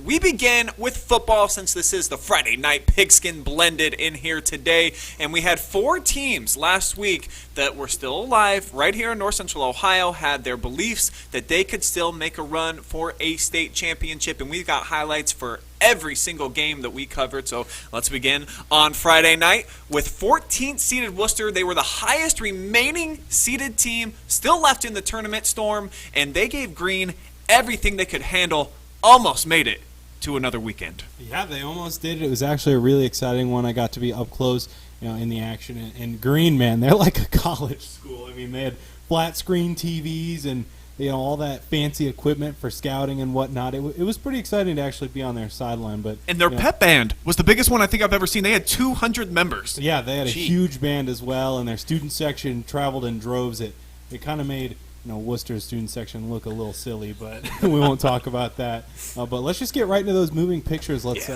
We begin with football since this is the Friday night pigskin blended in here today. And we had 4 teams last week that were still alive right here in North Central Ohio, had their beliefs that they could still make a run for a state championship. And we've got highlights for every single game that we covered. So let's begin on Friday night with 14th seeded Worcester. They were the highest remaining seeded team still left in the tournament storm, and they gave Green everything they could handle, almost made it to another weekend. Yeah, they almost did. It was actually a really exciting one. I got to be up close, in the action. And Green, man, they're like a college school. I mean, they had flat screen TVs and all that fancy equipment for scouting and whatnot. It was pretty exciting to actually be on their sideline. And their pep band was the biggest one I think I've ever seen. They had 200 members. Yeah, they had a huge band as well, and their student section traveled in droves. It kind of made Worcester's student section look a little silly, but we won't talk about that. But let's just get right into those moving pictures. Let's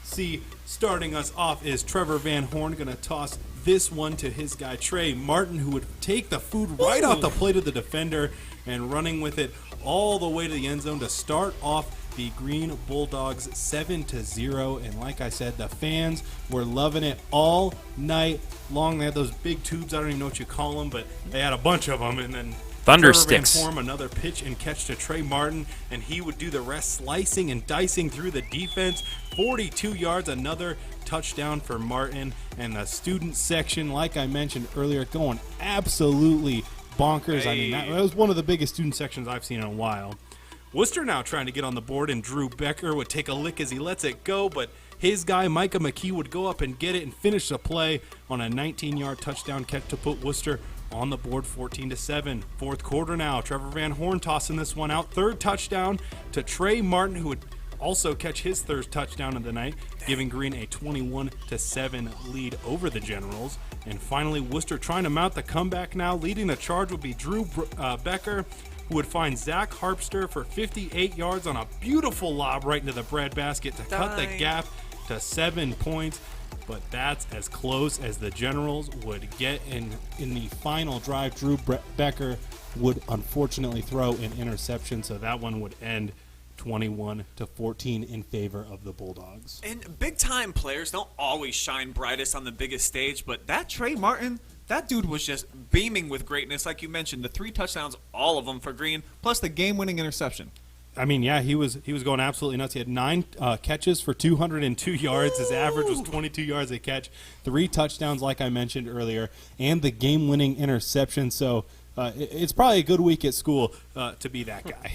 see. Starting us off is Trevor Van Horn, going to toss this one to his guy Trey Martin, who would take the food right off the plate of the defender and running with it all the way to the end zone to start off the Green Bulldogs 7-0. And like I said, the fans were loving it all night long. They had those big tubes, I don't even know what you call them, but they had a bunch of them. And then Thunder sticks. Van Horn, another pitch and catch to Trey Martin, and he would do the rest, slicing and dicing through the defense. 42 yards, another touchdown for Martin. And the student section, like I mentioned earlier, going absolutely bonkers. I mean, that was one of the biggest student sections I've seen in a while. Worcester now trying to get on the board, and Drew Becker would take a lick as he lets it go, but his guy Micah McKee would go up and get it and finish the play on a 19-yard touchdown catch to put Worcester on the board 14-7. Fourth quarter now, Trevor Van Horn tossing this one out. Third touchdown to Trey Martin, who would also catch his third touchdown of the night, giving Green a 21-7 lead over the Generals. And finally, Worcester trying to mount the comeback now. Leading the charge would be Drew Becker, who would find Zach Harpster for 58 yards on a beautiful lob right into the breadbasket to cut the gap to 7 points. But that's as close as the Generals would get. In the final drive, Drew Becker would unfortunately throw an interception, so that one would end 21-14 in favor of the Bulldogs. And big-time players don't always shine brightest on the biggest stage, but that Trey Martin, that dude was just beaming with greatness. Like you mentioned, the 3 touchdowns, all of them for Green, plus the game-winning interception. I mean, yeah, he was going absolutely nuts. He had 9 catches for 202 yards. His average was 22 yards a catch. 3 touchdowns, like I mentioned earlier, and the game-winning interception. So it's probably a good week at school to be that guy.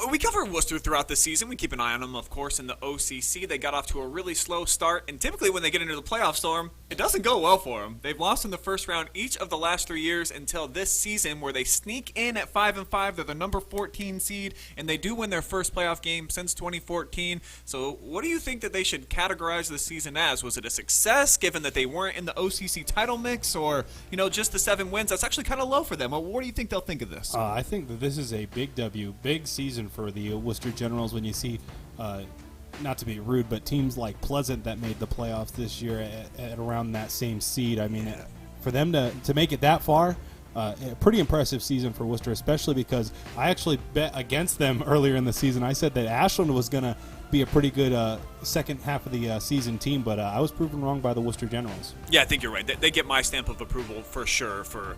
We cover Worcester throughout the season. We keep an eye on them, of course, in the OCC. They got off to a really slow start, and typically when they get into the playoff storm, it doesn't go well for them. They've lost in the first round each of the last 3 years until this season, where they sneak in at 5-5. They're the number 14 seed, and they do win their first playoff game since 2014. So what do you think that they should categorize this season as? Was it a success, given that they weren't in the OCC title mix, or just the 7 wins? That's actually kind of low for them. What do you think they'll think of this? I think that this is a big W, big season for the Worcester Generals when you see, not to be rude, but teams like Pleasant that made the playoffs this year at around that same seed. I mean, for them to make it that far, a pretty impressive season for Worcester, especially because I actually bet against them earlier in the season. I said that Ashland was going to be a pretty good second half of the season team, but I was proven wrong by the Worcester Generals. Yeah, I think you're right. They get my stamp of approval for sure for,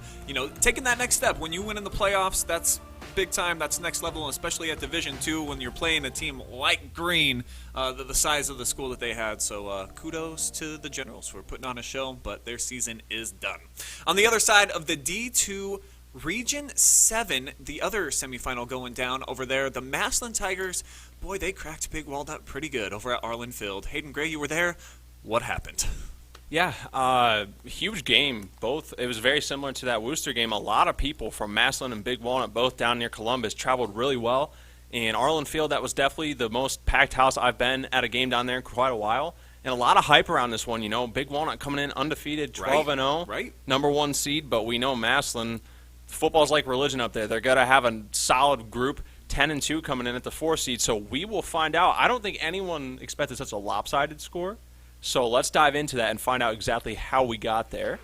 taking that next step. When you win in the playoffs, that's big time. That's next level, and especially at Division II when you're playing a team like Green, the size of the school that they had. So kudos to the Generals for putting on a show, but their season is done. On the other side of the D2 Region 7, the other semifinal going down over there, the Massillon Tigers, boy, they cracked Big Walnut pretty good over at Arlen Field. Hayden Gray, you were there. What happened? Yeah, huge game. It was very similar to that Worcester game. A lot of people from Massillon and Big Walnut, both down near Columbus, traveled really well. In Arlen Field, that was definitely the most packed house I've been at a game down there in quite a while. And a lot of hype around this one. Big Walnut coming in undefeated, 12-0, right. Number 1 seed. But we know Massillon, football's like religion up there. They're going to have a solid group, 10-2 coming in at the 4 seed. So we will find out. I don't think anyone expected such a lopsided score. So let's dive into that and find out exactly how we got there.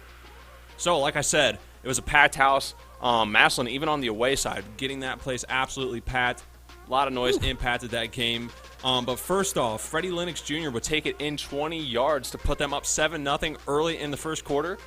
So like I said, it was a packed house. Massillon, even on the away side, getting that place absolutely packed. A lot of noise impacted that game. But first off, Freddie Lennox Jr. would take it in 20 yards to put them up 7-0 early in the first quarter.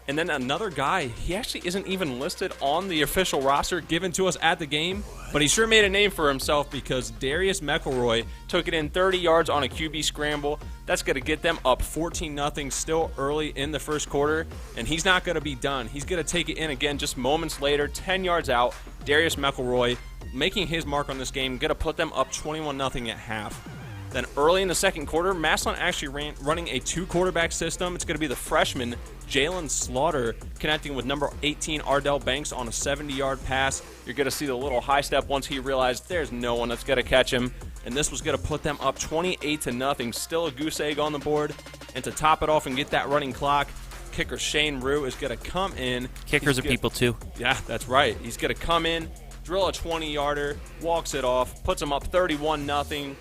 And then another guy, he actually isn't even listed on the official roster given to us at the game, but he sure made a name for himself because Darius McElroy took it in 30 yards on a QB scramble. That's going to get them up 14-0 still early in the first quarter, and he's not going to be done. He's going to take it in again just moments later, 10 yards out. Darius McElroy making his mark on this game, going to put them up 21-0 at half. Then early in the second quarter, Massillon actually running a 2-quarterback system. It's going to be the freshman Jalen Slaughter connecting with number 18 Ardell Banks on a 70-yard pass. You're going to see the little high step once he realized there's no one that's going to catch him. And this was going to put them up 28-0. Still a goose egg on the board. And to top it off and get that running clock, kicker Shane Rue is going to come in. Kickers are people too. Yeah, that's right. He's going to come in, drill a 20-yarder, walks it off, puts them up 31-0.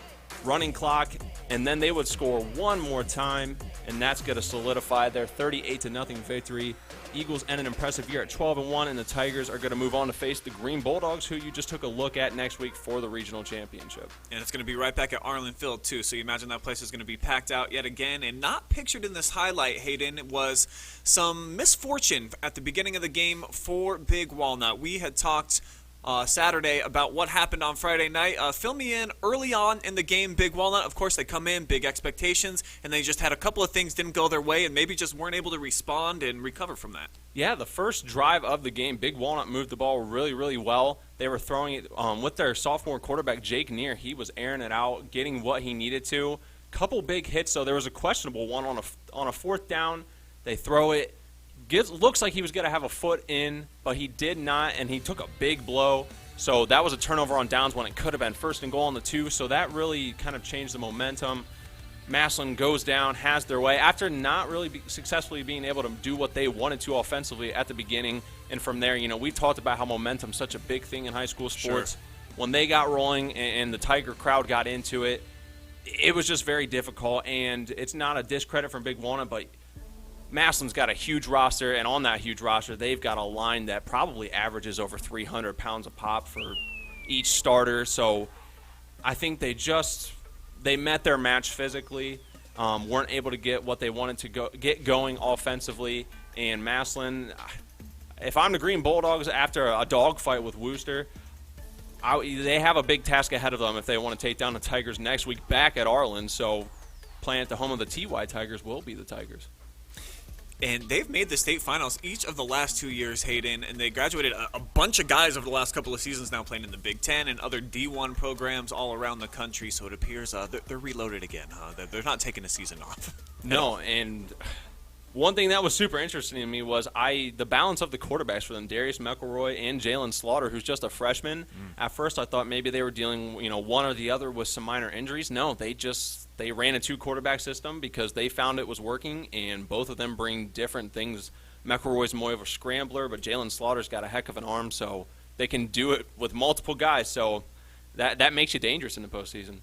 Running clock, and then they would score one more time, and that's going to solidify their 38-0 victory. Eagles end an impressive year at 12-1, and the Tigers are going to move on to face the Green Bulldogs, who you just took a look at next week for the regional championship. And it's going to be right back at Arlen Field, too, so you imagine that place is going to be packed out yet again. And not pictured in this highlight, Hayden, was some misfortune at the beginning of the game for Big Walnut. We had talked Saturday about what happened on Friday night. Fill me in early on in the game. Big Walnut, of course, they come in, big expectations, and they just had a couple of things didn't go their way and maybe just weren't able to respond and recover from that. Yeah, the first drive of the game, Big Walnut moved the ball really, really well. They were throwing it with their sophomore quarterback, Jake Neer. He was airing it out, getting what he needed to. Couple big hits, so there was a questionable one on a fourth down. They throw it. Looks like he was going to have a foot in, but he did not, and he took a big blow. So that was a turnover on downs when it could have been 1st and goal on the 2. So that really kind of changed the momentum. Massillon goes down, has their way, after not really successfully being able to do what they wanted to offensively at the beginning. And from there, we talked about how momentum's such a big thing in high school sports. Sure. When they got rolling and the Tiger crowd got into it, it was just very difficult. And it's not a discredit from Big Walnut, but Massillon's got a huge roster, and on that huge roster, they've got a line that probably averages over 300 pounds a pop for each starter. So I think they met their match physically, weren't able to get what they wanted to get going offensively. And Massillon, if I'm the Green Bulldogs after a dogfight with Wooster, they have a big task ahead of them if they want to take down the Tigers next week back at Arlen. So playing at the home of the TY Tigers will be the Tigers. And they've made the state finals each of the last 2 years, Hayden, and they graduated a bunch of guys over the last couple of seasons now playing in the Big Ten and other D1 programs all around the country, so it appears they're reloaded again, huh? They're not taking a season off. No, and one thing that was super interesting to me was the balance of the quarterbacks for them, Darius McElroy and Jalen Slaughter, who's just a freshman. At first I thought maybe they were dealing, one or the other with some minor injuries. No, they ran a 2-quarterback system because they found it was working, and both of them bring different things. McElroy's more of a scrambler, but Jalen Slaughter's got a heck of an arm, so they can do it with multiple guys. So that makes you dangerous in the postseason.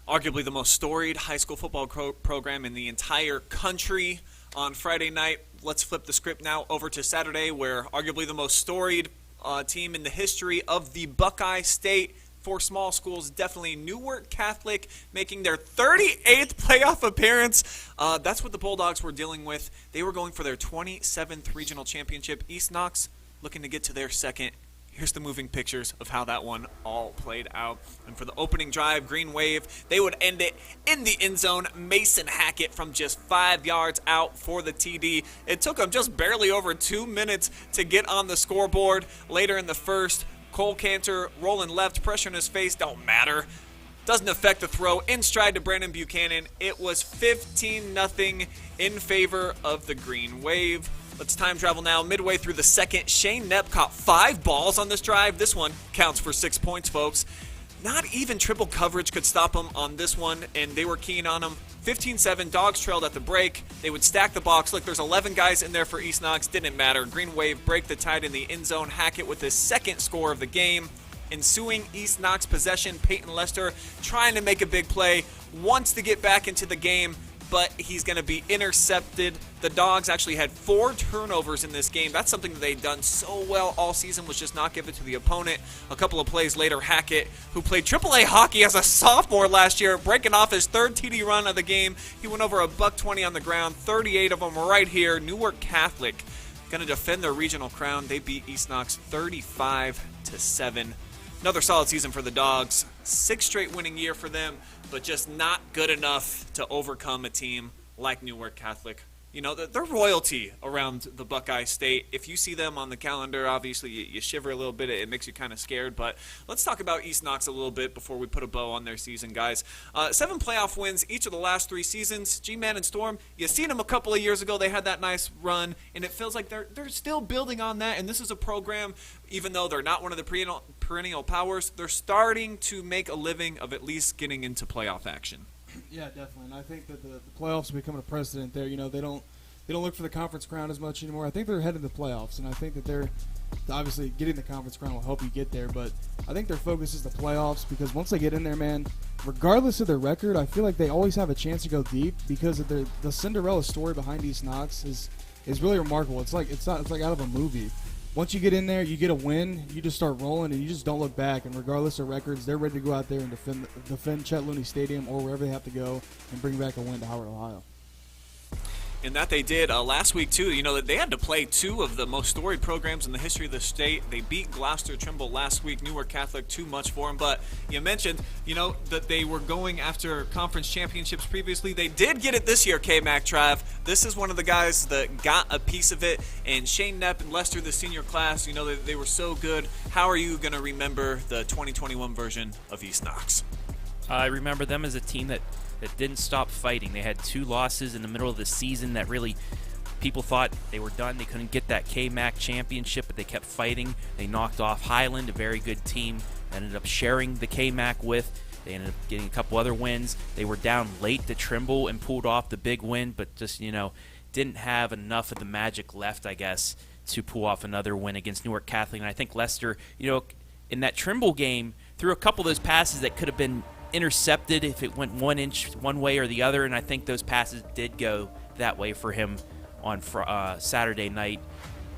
Arguably the most storied high school football program in the entire country on Friday night. Let's flip the script now over to Saturday, where arguably the most storied team in the history of the Buckeye State for small schools, definitely Newark Catholic, making their 38th playoff appearance. That's what the Bulldogs were dealing with. They were going for their 27th regional championship. East Knox looking to get to their second. Here's the moving pictures of how that one all played out. And for the opening drive, Green Wave, they would end it in the end zone. Mason Hackett from just 5 yards out for the TD. It took them just barely over 2 minutes to get on the scoreboard. Later in the first, Cole Cantor rolling left, pressure in his face, don't matter. Doesn't affect the throw. In stride to Brandon Buchanan. It was 15-0 in favor of the Green Wave. Let's time travel now. Midway through the second, Shane Knepp caught 5 balls on this drive. This one counts for 6 points, folks. Not even triple coverage could stop him on this one, and they were keen on him. 15-7, Dogs trailed at the break. They would stack the box. Look, there's 11 guys in there for East Knox. Didn't matter. Green Wave break the tide in the end zone. Hackett with his second score of the game. Ensuing East Knox possession, Peyton Lester trying to make a big play. Wants to get back into the game. but he's going to be intercepted. The Dogs actually had 4 turnovers in this game. That's something that they've done so well all season, was just not give it to the opponent. A couple of plays later, Hackett, who played AAA hockey as a sophomore last year, breaking off his 3rd TD run of the game. He went over $120 on the ground, 38 of them right here. Newark Catholic going to defend their regional crown. They beat East Knox 35-7. Another solid season for the Dogs. 6th straight winning year for them, but just not good enough to overcome a team like Newark Catholic. You know, they're royalty around the Buckeye State. If you see them on the calendar, obviously you shiver a little bit. It makes you kind of scared. But let's talk about East Knox a little bit before we put a bow on their season, guys. 7 playoff wins each of the last 3 seasons. G-Man and Storm, you seen them a couple of years ago. They had that nice run, and it feels like they're still building on that. And this is a program, even though they're not one of the perennial powers, they're starting to make a living of at least getting into playoff action. Yeah, definitely. And I think that the playoffs are becoming a precedent there. You know, they don't look for the conference crown as much anymore. I think they're headed to the playoffs, and I think that they're obviously getting the conference crown will help you get there. But I think their focus is the playoffs, because once they get in there, man, regardless of their record, I feel like they always have a chance to go deep, because of the Cinderella story behind East Knox is really remarkable. It's like out of a movie. Once you get in there, you get a win, you just start rolling, and you just don't look back. And regardless of records, they're ready to go out there and defend Chet Looney Stadium or wherever they have to go and bring back a win to Howard, Ohio. And that they did last week, too. You know, they had to play 2 of the most storied programs in the history of the state. They beat Gloucester Trimble last week. Newark Catholic, too much for them. But you mentioned, you know, that they were going after conference championships previously. They did get it this year, K-Mac Trav. This is one of the guys that got a piece of it. And Shane Knepp and Lester, the senior class, you know, they were so good. How are you going to remember the 2021 version of East Knox? I remember them as a team that didn't stop fighting. They had 2 losses in the middle of the season that really people thought they were done. They couldn't get that K-Mac championship, but they kept fighting. They knocked off Highland, a very good team, ended up sharing the K-Mac with. They ended up getting a couple other wins. They were down late to Trimble and pulled off the big win, but just, you know, didn't have enough of the magic left, I guess, to pull off another win against Newark Catholic. And I think Lester, you know, in that Trimble game, threw a couple of those passes that could have been intercepted if it went 1 inch one way or the other, and I think those passes did go that way for him on Saturday night.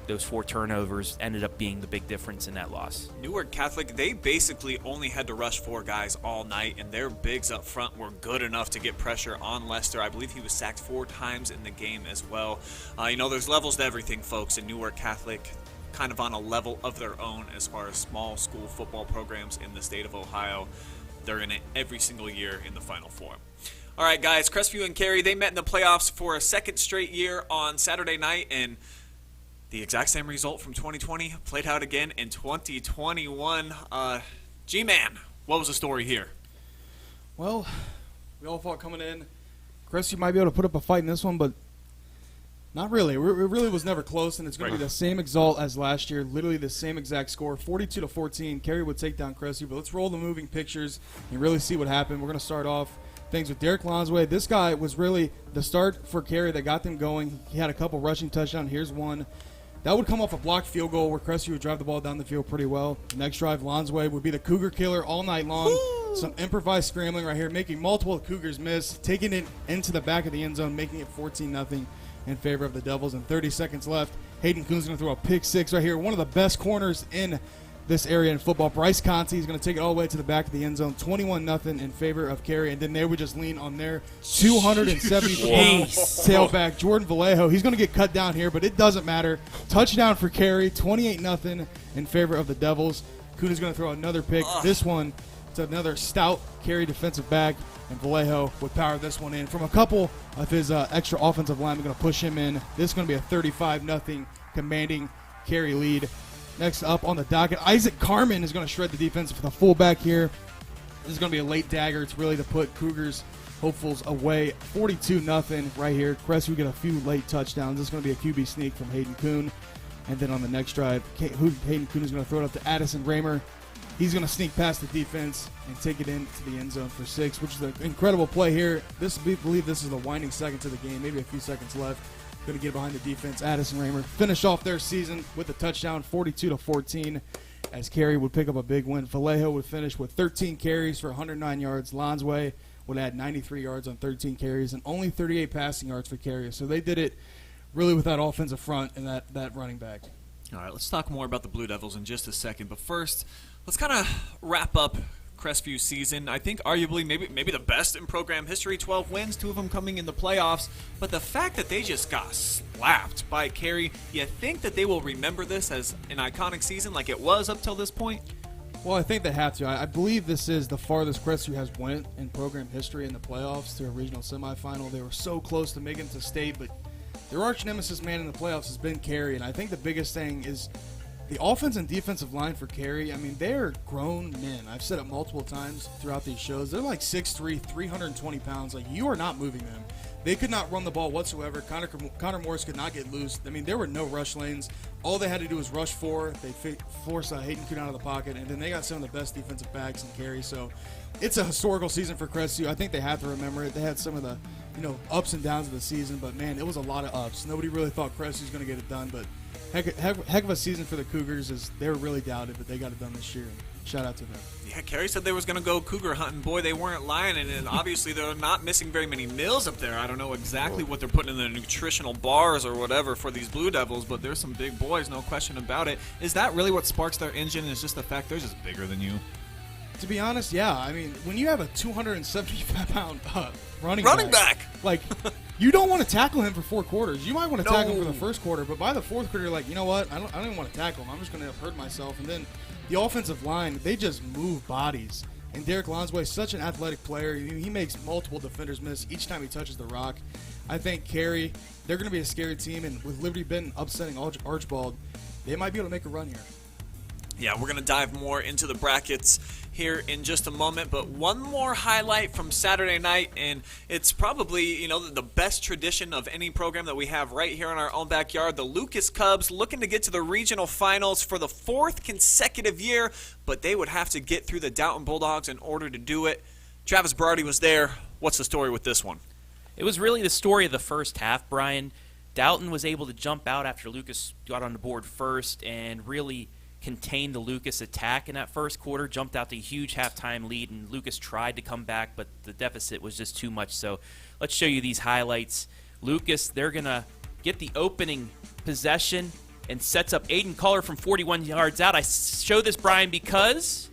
Those 4 turnovers ended up being the big difference in that loss. Newark Catholic, they basically only had to rush 4 guys all night, and their bigs up front were good enough to get pressure on Lester. I believe he was sacked 4 times in the game as well. You know, there's levels to everything, folks, and Newark Catholic kind of on a level of their own as far as small school football programs in the state of Ohio. They're in it every single year in the Final Four. All right, guys, Crestview and Cary, they met in the playoffs for a 2nd straight year on Saturday night, and the exact same result from 2020 played out again in 2021. G-Man, what was the story here? Well, we all thought coming in, Crestview might be able to put up a fight in this one, but not really. It really was never close, and it's going to be the same result as last year, literally the same exact score, 42-14. Cary would take down Crestview, but let's roll the moving pictures and really see what happened. We're going to start off things with Derek Lonsway. This guy was really the start for Cary that got them going. He had a couple rushing touchdowns. Here's one. That would come off a blocked field goal where Crestview would drive the ball down the field pretty well. The next drive, Lonsway would be the Cougar killer all night long. Woo! Some improvised scrambling right here, making multiple Cougars miss, taking it into the back of the end zone, making it 14-0. In favor of the Devils, and 30 seconds left. Hayden Kuhn's going to throw a pick 6 right here. One of the best corners in this area in football. Bryce Conti is going to take it all the way to the back of the end zone. 21-0 in favor of Cary, and then they would just lean on their 270-pound tailback, Jordan Vallejo. He's going to get cut down here, but it doesn't matter. Touchdown for Cary, 28-0 in favor of the Devils. Kuhn is going to throw another pick. This one to another stout Cary defensive back, and Vallejo would power this one in from a couple of his extra offensive linemen. Going to push him in. This is going to be a 35-0 commanding Cary lead. Next up on the docket, Isaac Carmen is going to shred the defense for the fullback here. This is going to be a late dagger. It's really to put Cougars hopefuls away. 42-0 right here. Crestview get a few late touchdowns. This is going to be a QB sneak from Hayden Kuhn. And then on the next drive, Hayden Kuhn is going to throw it up to Addison Raymer. He's going to sneak past the defense and take it into the end zone for 6, which is an incredible play here. We believe this is the winding seconds of the game, maybe a few seconds left. Going to get behind the defense. Addison Raymer finish off their season with a touchdown, 42-14. as Carey would pick up a big win. Vallejo would finish with 13 carries for 109 yards. Lonsway would add 93 yards on 13 carries and only 38 passing yards for Carey. So they did it really with that offensive front and that running back. All right, let's talk more about the Blue Devils in just a second. But first, let's kind of wrap up Crestview's season. I think arguably maybe the best in program history. 12 wins, 2 of them coming in the playoffs. But the fact that they just got slapped by Carey, you think that they will remember this as an iconic season like it was up till this point? Well, I think they have to. I believe this is the farthest Crestview has went in program history in the playoffs to a regional semifinal. They were so close to making it to state, but their arch nemesis man in the playoffs has been Carey, and I think the biggest thing is the offense and defensive line for Carey. I mean, they're grown men. I've said it multiple times throughout these shows. They're like 6'3", 320 pounds. Like, you are not moving them. They could not run the ball whatsoever. Connor Morris could not get loose. I mean, there were no rush lanes. All they had to do was rush 4. They forced Hayden Kuhn out of the pocket, and then they got some of the best defensive backs in Carey. So it's a historical season for Crestview. I think they have to remember it. They had some of the ups and downs of the season, but, man, it was a lot of ups. Nobody really thought Crestview was going to get it done, but heck of a season for the Cougars. As they were really doubted, but they got it done this year. Shout out to them. Yeah, Carey said they was going to go cougar hunting. Boy, they weren't lying, and obviously they're not missing very many meals up there. I don't know exactly what they're putting in the nutritional bars or whatever for these Blue Devils, but there's some big boys, no question about it. Is that really what sparks their engine, is just the fact they're just bigger than you? To be honest, yeah. I mean, when you have a 275-pound running back, like, you don't want to tackle him for 4 quarters. You might want to tackle him for the first quarter, but by the 4th quarter, you're like, you know what? I don't even want to tackle him. I'm just going to hurt myself. And then the offensive line, they just move bodies. And Derek Lonsway is such an athletic player. He makes multiple defenders miss each time he touches the rock. I think Carey, they're going to be a scary team, and with Liberty Benton upsetting Archibald, they might be able to make a run here. Yeah, we're going to dive more into the brackets here in just a moment, but one more highlight from Saturday night, and it's probably, the best tradition of any program that we have right here in our own backyard. The Lucas Cubs looking to get to the regional finals for the 4th consecutive year, but they would have to get through the Downton Bulldogs in order to do it. Travis Berardi was there. What's the story with this one? It was really the story of the first half, Brian. Downton was able to jump out after Lucas got on the board first and really contained the Lucas attack in that first quarter, jumped out to a huge halftime lead, and Lucas tried to come back, but the deficit was just too much. So let's show you these highlights. Lucas, they're going to get the opening possession and sets up Aiden Culler from 41 yards out. I show this, Brian, because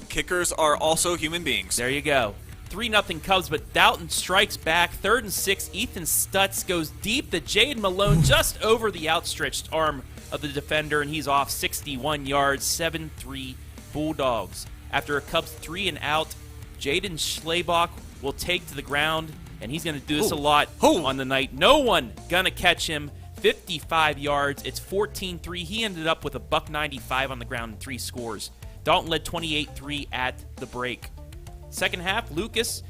kickers are also human beings. There you go. 3-0 Cubs, but Downton strikes back. 3rd and 6, Ethan Stutz goes deep to Jaden Malone just over the outstretched arm of the defender, and he's off 61 yards, 7-3 Bulldogs. After a Cubs 3 and out, Jaden Schlebach will take to the ground, and he's going to do this a lot on the night. No one going to catch him. 55 yards. It's 14-3. He ended up with a $195 on the ground and 3 scores. Dalton led 28-3 at the break. Second half, Lucas,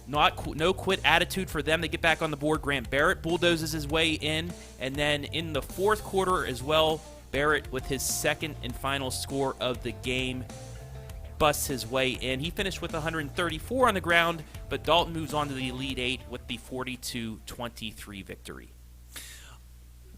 no quit attitude for them. They get back on the board. Grant Barrett bulldozes his way in. And then in the 4th quarter as well, Barrett with his 2nd and final score of the game busts his way in. He finished with 134 on the ground, but Dalton moves on to the Elite 8 with the 42-23 victory.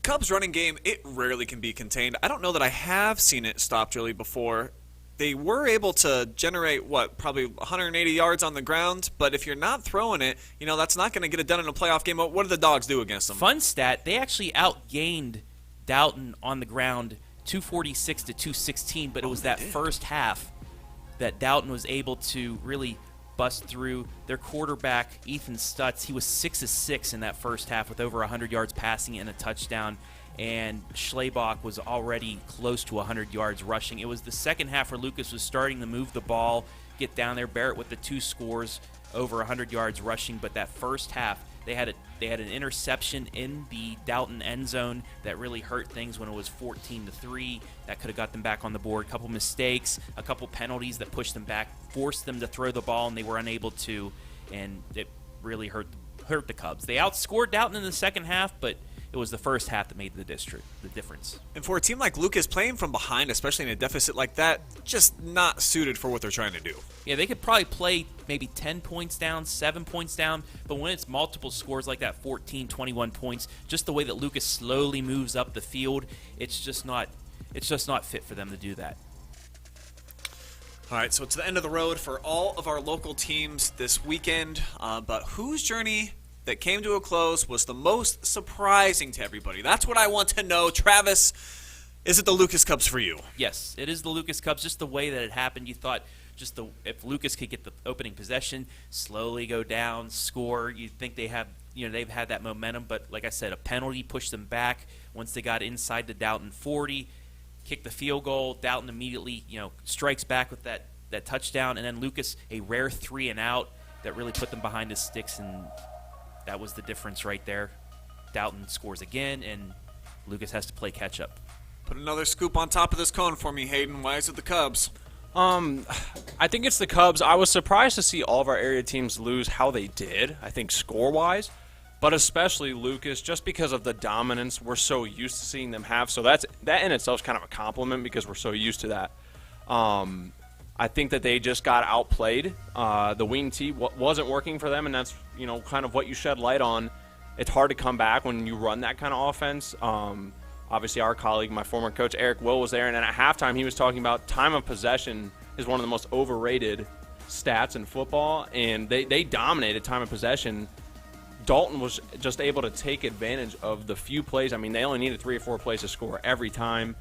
Cubs running game, it rarely can be contained. I don't know that I have seen it stopped really before. They were able to generate, probably 180 yards on the ground, but if you're not throwing it, that's not going to get it done in a playoff game. What do the Dogs do against them? Fun stat, they actually outgained Downton on the ground 246 to 216, but it was that first half that Downton was able to really bust through. Their quarterback, Ethan Stutz, he was 6 of 6 in that first half with over 100 yards passing and a touchdown. And Schlebach was already close to 100 yards rushing. It was the second half where Lucas was starting to move the ball, get down there. Barrett with the 2 scores, over 100 yards rushing. But that first half, they had an interception in the Downton end zone that really hurt things when it was 14-3. That could have got them back on the board. A couple mistakes, a couple penalties that pushed them back, forced them to throw the ball, and they were unable to. And it really hurt the Cubs. They outscored Downton in the second half, but it was the first half that made the difference. And for a team like Lucas, playing from behind, especially in a deficit like that, just not suited for what they're trying to do. Yeah, they could probably play maybe 10 points down, 7 points down, but when it's multiple scores like that, 14, 21 points, just the way that Lucas slowly moves up the field, it's just not fit for them to do that. All right, so it's the end of the road for all of our local teams this weekend, but whose journey that came to a close was the most surprising to everybody? That's what I want to know. Travis, is it the Lucas Cubs for you? Yes, it is the Lucas Cubs. Just the way that it happened, you thought if Lucas could get the opening possession, slowly go down, score, you'd think they've had that momentum. But like I said, a penalty pushed them back. Once they got inside the Dalton 40, kicked the field goal. Dalton immediately, strikes back with that touchdown, and then Lucas a rare 3 and out that really put them behind the sticks, and that was the difference right there. Dalton scores again, and Lucas has to play catch up. Put another scoop on top of this cone for me, Hayden. Why is it the Cubs? I think it's the Cubs. I was surprised to see all of our area teams lose how they did, I think score-wise, but especially Lucas, just because of the dominance we're so used to seeing them have. So that in itself is kind of a compliment because we're so used to that. I think that they just got outplayed. The wing tee wasn't working for them, and that's kind of what you shed light on. It's hard to come back when you run that kind of offense. Obviously, our colleague, my former coach, Eric Will, was there, and then at halftime he was talking about time of possession is one of the most overrated stats in football, and they dominated time of possession. Dalton was just able to take advantage of the few plays. I mean, they only needed 3 or 4 plays to score every time.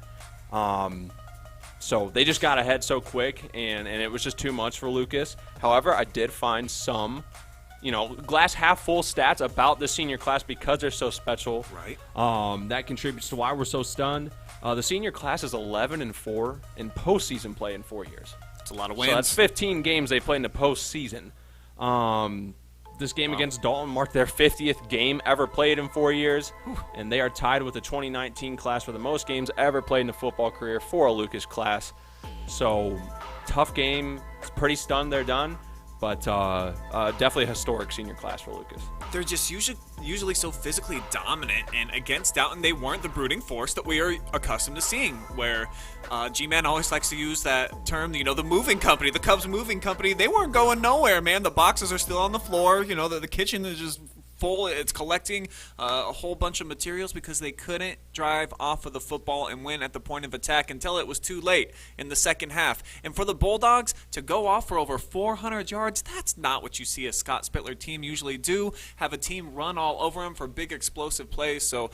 So they just got ahead so quick, and it was just too much for Lucas. However, I did find some glass half full stats about the senior class because they're so special. Right. That contributes to why we're so stunned. The senior class is 11-4 in postseason play in 4 years. It's a lot of wins. So that's 15 games they played in the postseason. This game against Dalton marked their 50th game ever played in 4 years, and they are tied with the 2019 class for the most games ever played in a football career for a Lucas class. So, tough game. It's pretty stunned they're done. But definitely a historic senior class for Lucas. They're just usually so physically dominant, and against Dalton, they weren't the brooding force that we are accustomed to seeing, where G-Man always likes to use that term, the moving company, the Cubs moving company. They weren't going nowhere, man. The boxes are still on the floor. The kitchen is just full. It's collecting a whole bunch of materials because they couldn't drive off of the football and win at the point of attack until it was too late in the second half. And for the Bulldogs to go off for over 400 yards, that's not what you see a Scott Spittler team usually do. Have a team run all over them for big explosive plays. So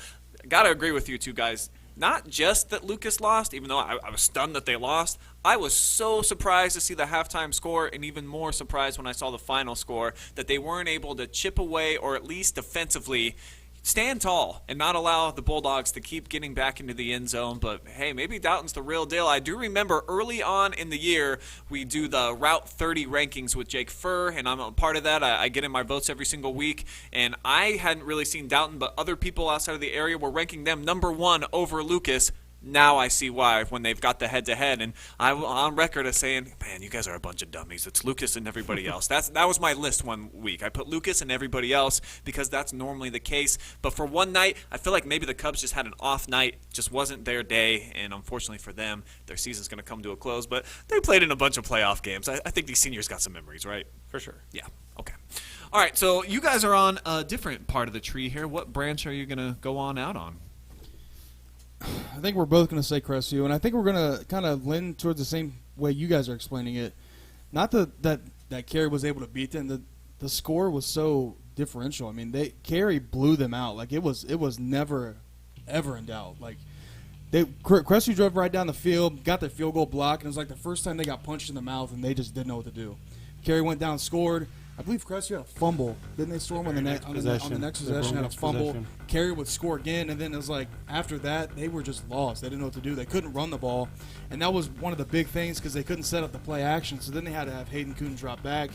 got to agree with you two guys. Not just that Lucas lost, even though I was stunned that they lost. I was so surprised to see the halftime score, and even more surprised when I saw the final score, that they weren't able to chip away or at least defensively stand tall and not allow the Bulldogs to keep getting back into the end zone. But, hey, maybe Dalton's the real deal. I do remember early on in the year we do the Route 30 rankings with Jake Furr, and I'm a part of that. I get in my votes every single week, and I hadn't really seen Dalton, but other people outside of the area were ranking them number 1 over Lucas. Now I see why when they've got the head-to-head, and I'm on record as saying, man, you guys are a bunch of dummies. It's Lucas and everybody else. That was my list one week. I put Lucas and everybody else because that's normally the case. But for one night, I feel like maybe the Cubs just had an off night, just wasn't their day, and unfortunately for them, their season's going to come to a close. But they played in a bunch of playoff games. I think these seniors got some memories, right? For sure. Yeah, okay. All right, so you guys are on a different part of the tree here. What branch are you going to go on out on? I think we're both going to say Crestview, and I think we're going to kind of lean towards the same way you guys are explaining it. Not that Cary was able to beat them. The score was so differential. I mean, Cary blew them out. Like it was never ever in doubt. Like Crestview drove right down the field, got their field goal blocked, and it was like the first time they got punched in the mouth, and they just didn't know what to do. Cary went down, scored. I believe Crestview had a fumble. Didn't they Storm on the next possession? Had a fumble. Cary would score again, and then it was like after that, they were just lost. They didn't know what to do. They couldn't run the ball, and that was one of the big things because they couldn't set up the play action. So then they had to have Hayden Kuhn drop back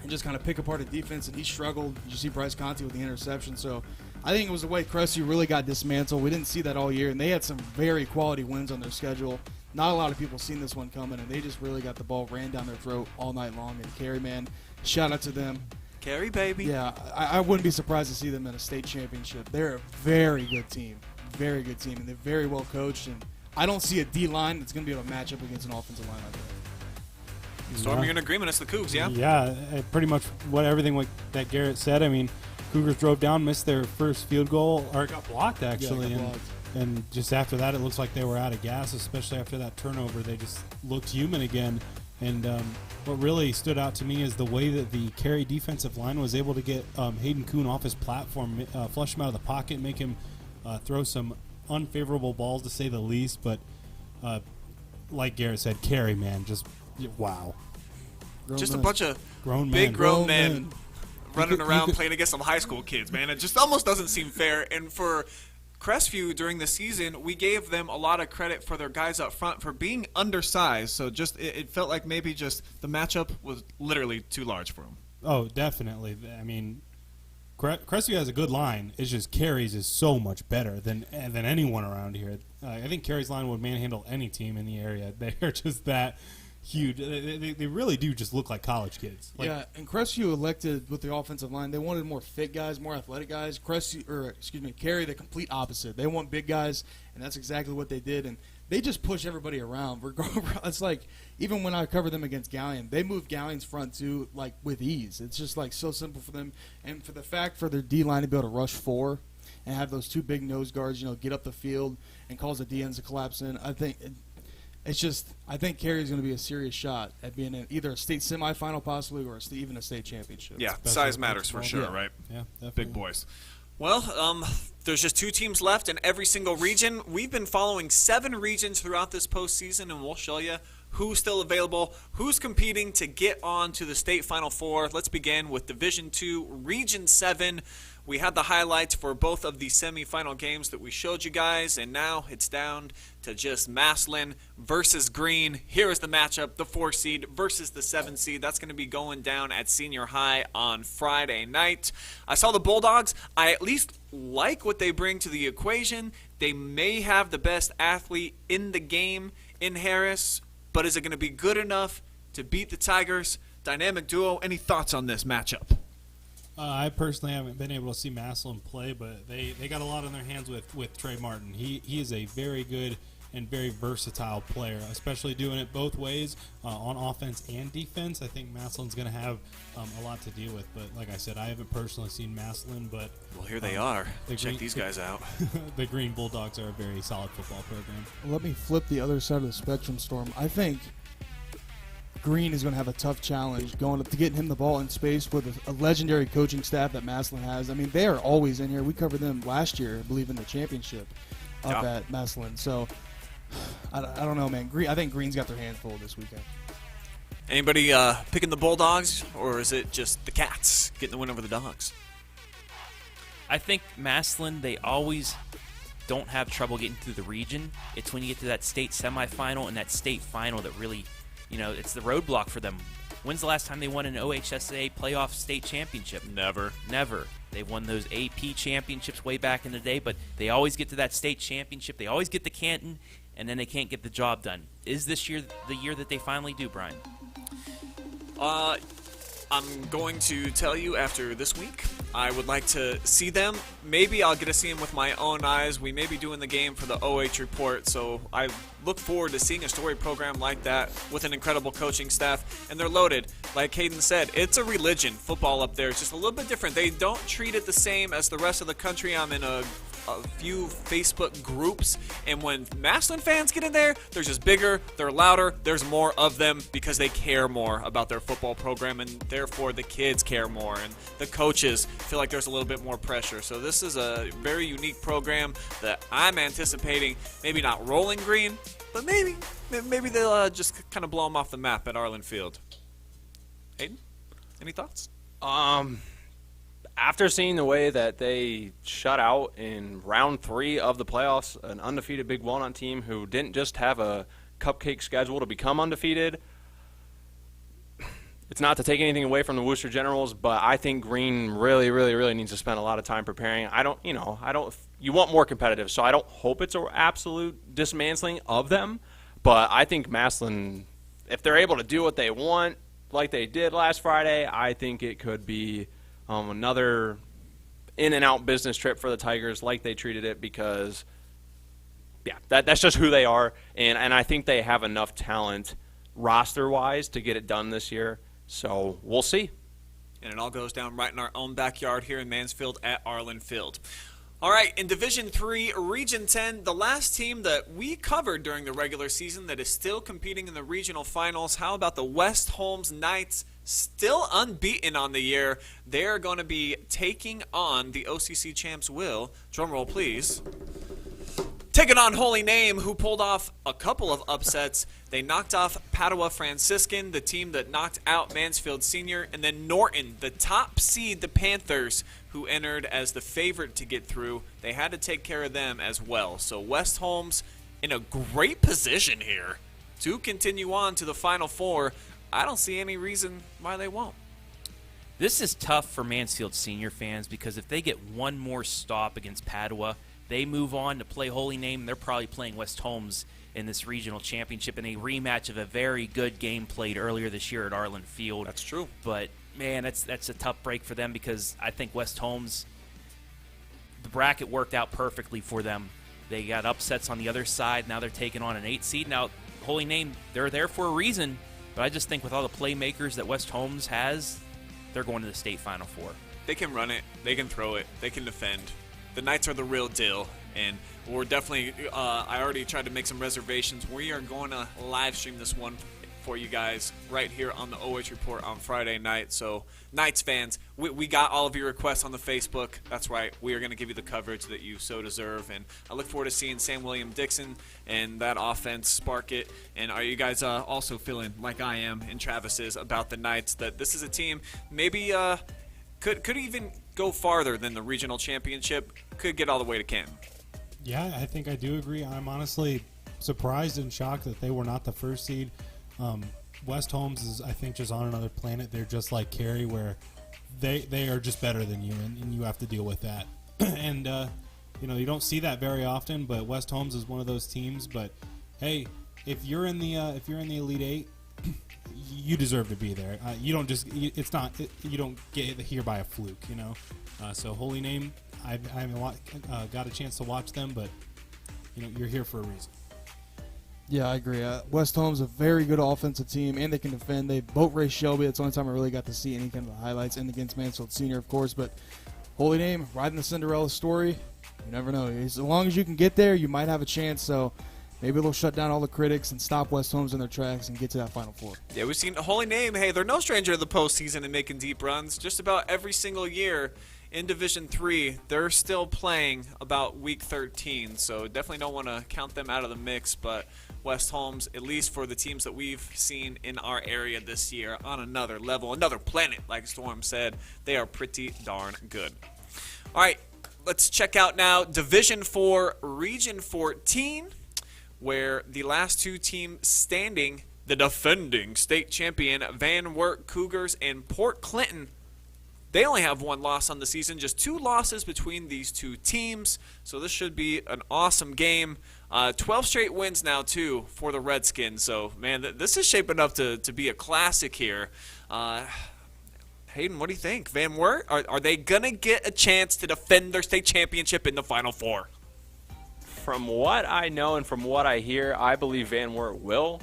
and just kind of pick apart the defense, and he struggled. You see Bryce Conte with the interception. So I think it was the way Crestview really got dismantled. We didn't see that all year, and they had some very quality wins on their schedule. Not a lot of people seen this one coming, and they just really got the ball ran down their throat all night long. And Cary, man, shout out to them. Cary, baby. Yeah, I wouldn't be surprised to see them in a state championship. They're a very good team, and they're very well coached. And I don't see a D-line that's going to be able to match up against an offensive line like that. Storm, you're in agreement. It's the Cougs, yeah? Yeah, pretty much everything that Garrett said. I mean, Cougars drove down, missed their first field goal, or got blocked, actually. Yeah, got and blocked. And just after that, it looks like they were out of gas, especially after that turnover. They just looked human again. And what really stood out to me is the way that the Cary defensive line was able to get Hayden Kuhn off his platform, flush him out of the pocket, make him throw some unfavorable balls, to say the least. But like Garrett said, Cary, man, just wow. Just a bunch of grown big men. grown men running around playing against some high school kids, man. It just almost doesn't seem fair. And for Crestview during the season, we gave them a lot of credit for their guys up front for being undersized. So just it felt like maybe just the matchup was literally too large for them. Oh, definitely. I mean, Crestview has a good line. It's just Cary's is so much better than anyone around here. I think Cary's line would manhandle any team in the area. They're just that huge. They really do just look like college kids. Yeah, and Crestview elected with the offensive line. They wanted more fit guys, more athletic guys. Cary, the complete opposite. They want big guys, and that's exactly what they did. And they just push everybody around. It's like even when I cover them against Galleon, they move Galleon's front two like with ease. It's just like so simple for them. And for the fact for their D line to be able to rush 4 and have those 2 big nose guards, get up the field and cause the D ends to collapse in, I think. I think Cary's going to be a serious shot at being in either a state semifinal possibly or even a state championship. Yeah, size matters for sure, right? Yeah, definitely. Big boys. Well, there's just 2 teams left in every single region. We've been following 7 regions throughout this postseason, and we'll show you who's still available, who's competing to get on to the state Final Four. Let's begin with Division II, Region 7. We had the highlights for both of the semifinal games that we showed you guys, and now it's down to just Massillon versus Green. Here is the matchup, the 4 seed versus the 7 seed. That's going to be going down at Senior High on Friday night. I saw the Bulldogs. I at least like what they bring to the equation. They may have the best athlete in the game in Harris, but is it going to be good enough to beat the Tigers? Dynamic duo. Any thoughts on this matchup? I personally haven't been able to see Massillon play, but they got a lot on their hands with Trey Martin. He is a very good and very versatile player, especially doing it both ways on offense and defense. I think Massillon's going to have a lot to deal with. But like I said, I haven't personally seen Massillon, but well, here they are. Check these guys out. The Green Bulldogs are a very solid football program. Let me flip the other side of the spectrum, Storm. I think Green is going to have a tough challenge going up to getting him the ball in space with a legendary coaching staff that Massillon has. I mean, they are always in here. We covered them last year, I believe, in the championship up at Massillon. So I don't know, man. I think Green's got their hands full this weekend. Anybody picking the Bulldogs, or is it just the Cats getting the win over the Dogs? I think Massillon, they always don't have trouble getting through the region. It's when you get to that state semifinal and that state final that really, it's the roadblock for them. When's the last time they won an OHSAA playoff state championship? Never. They've won those AP championships way back in the day, but they always get to that state championship. They always get to Canton, and then they can't get the job done. Is this year the year that they finally do, Brian? I'm going to tell you after this week, I would like to see them. Maybe I'll get to see them with my own eyes. We may be doing the game for the OH.Report, so I look forward to seeing a story program like that with an incredible coaching staff. And they're loaded. Like Hayden said, it's a religion, football up there. It's just a little bit different. They don't treat it the same as the rest of the country. I'm in a few Facebook groups, and when Massillon fans get in there, they're just bigger, they're louder, there's more of them because they care more about their football program, and therefore the kids care more, and the coaches feel like there's a little bit more pressure. So this is a very unique program that I'm anticipating, maybe not Rolling Green, but maybe they'll just kind of blow them off the map at Arlen Field. Hayden, any thoughts? After seeing the way that they shut out in round 3 of the playoffs, an undefeated Big Walnut team who didn't just have a cupcake schedule to become undefeated, it's not to take anything away from the Worcester Generals, but I think Green really, really, really needs to spend a lot of time preparing. You want more competitive, so I don't hope it's an absolute dismantling of them, but I think Massillon, if they're able to do what they want like they did last Friday, I think it could be another in-and-out business trip for the Tigers like they treated it because, that's just who they are. And I think they have enough talent roster-wise to get it done this year. So we'll see. And it all goes down right in our own backyard here in Mansfield at Arlen Field. All right, in Division 3, Region 10, the last team that we covered during the regular season that is still competing in the regional finals. How about the West Holmes Knights? Still unbeaten on the year. They're going to be taking on the OCC champs, Will. Drum roll, please. Taking on Holy Name, who pulled off a couple of upsets. They knocked off Padua Franciscan, the team that knocked out Mansfield Senior, and then Norton, the top seed, the Panthers, who entered as the favorite to get through. They had to take care of them as well. So West Holmes in a great position here to continue on to the Final Four. I don't see any reason why they won't. This is tough for Mansfield Senior fans because if they get one more stop against Padua, they move on to play Holy Name. They're probably playing West Holmes in this regional championship in a rematch of a very good game played earlier this year at Arlen Field. That's true. But, man, that's a tough break for them because I think West Holmes, the bracket worked out perfectly for them. They got upsets on the other side. Now they're taking on an 8 seed. Now, Holy Name, they're there for a reason. But I just think with all the playmakers that West Holmes has, they're going to the state Final Four. They can run it. They can throw it. They can defend. The Knights are the real deal, and we're definitely I already tried to make some reservations. We are going to live stream this one for you guys right here on the OH.Report on Friday night. So, Knights fans, we got all of your requests on the Facebook. That's right. We are going to give you the coverage that you so deserve, and I look forward to seeing Sam William Dixon and that offense spark it. And are you guys also feeling like I am and Travis is about the Knights, that this is a team maybe could even go farther than the regional championship, could get all the way to Canton? Yeah, I think I do agree. I'm honestly surprised and shocked that they were not the first seed. West Holmes is, I think, just on another planet. They're just like Cary, where they are just better than you, and you have to deal with that. And you don't see that very often, but West Holmes is one of those teams. But hey, if you're in the Elite Eight, you deserve to be there. You don't just you don't get here by a fluke, So Holy Name, I haven't got a chance to watch them, but you're here for a reason. Yeah, I agree. West Holmes a very good offensive team, and they can defend. They boat race Shelby. That's the only time I really got to see any kind of highlights, and against Mansfield Senior, of course. But Holy Name, riding the Cinderella story, you never know. As long as you can get there, you might have a chance. So maybe they'll shut down all the critics and stop West Holmes in their tracks and get to that Final Four. Yeah, we've seen Holy Name. Hey, they're no stranger to the postseason and making deep runs. Just about every single year in Division 3, they're still playing about Week 13. So definitely don't want to count them out of the mix. But West Holmes, at least for the teams that we've seen in our area this year, on another level, another planet, like Storm said, they are pretty darn good. All right, let's check out now Division 4, Region 14, where the last two teams standing, the defending state champion Van Wert Cougars and Port Clinton, they only have one loss on the season, just 2 losses between these two teams. So this should be an awesome game. 12 straight wins now, too, for the Redskins. So, man, this is shaping up to be a classic here. Hayden, what do you think? Van Wert, are they going to get a chance to defend their state championship in the Final Four? From what I know and from what I hear, I believe Van Wert will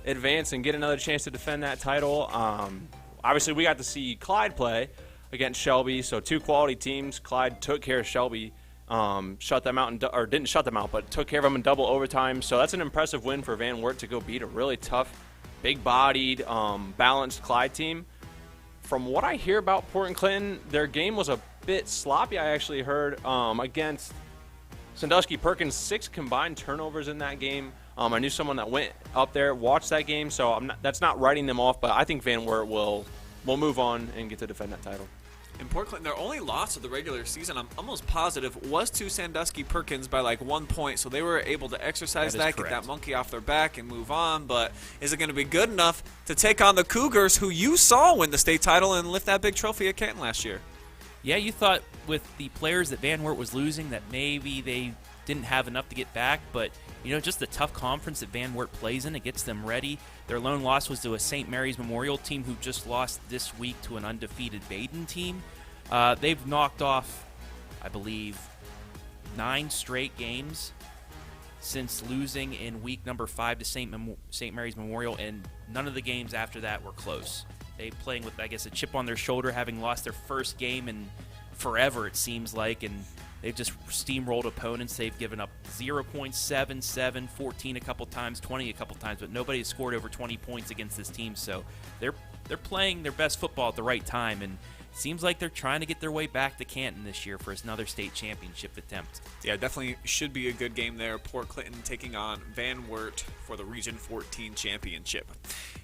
advance and get another chance to defend that title. Obviously, we got to see Clyde play against Shelby, so 2 quality teams. Clyde took care of Shelby, shut them out, or didn't shut them out, but took care of them in double overtime. So that's an impressive win for Van Wert to go beat a really tough, big-bodied, balanced Clyde team. From what I hear about Port and Clinton, their game was a bit sloppy, I actually heard, against Sandusky Perkins. 6 combined turnovers in that game. I knew someone that went up there, watched that game, so that's not writing them off, but I think Van Wert will move on and get to defend that title. In Port Clinton, their only loss of the regular season, I'm almost positive, was to Sandusky Perkins by like 1 point. So they were able to exercise that, get that monkey off their back, and move on. But is it going to be good enough to take on the Cougars, who you saw win the state title and lift that big trophy at Canton last year? Yeah, you thought with the players that Van Wert was losing that maybe they didn't have enough to get back, but just the tough conference that Van Wert plays in, it gets them ready. Their lone loss was to a St. Mary's Memorial team who just lost this week to an undefeated Baden team. They've knocked off, I believe, 9 straight games since losing in week number 5 to St. Mary's Memorial, and none of the games after that were close. They playing with, I guess, a chip on their shoulder, having lost their first game in forever, it seems like, and They've just steamrolled opponents. They've given up 0.77, 14 a couple times, 20 a couple times, but nobody has scored over 20 points against this team. So they're playing their best football at the right time, and it seems like they're trying to get their way back to Canton this year for another state championship attempt. Yeah, definitely should be a good game there. Port Clinton taking on Van Wert for the Region 14 championship.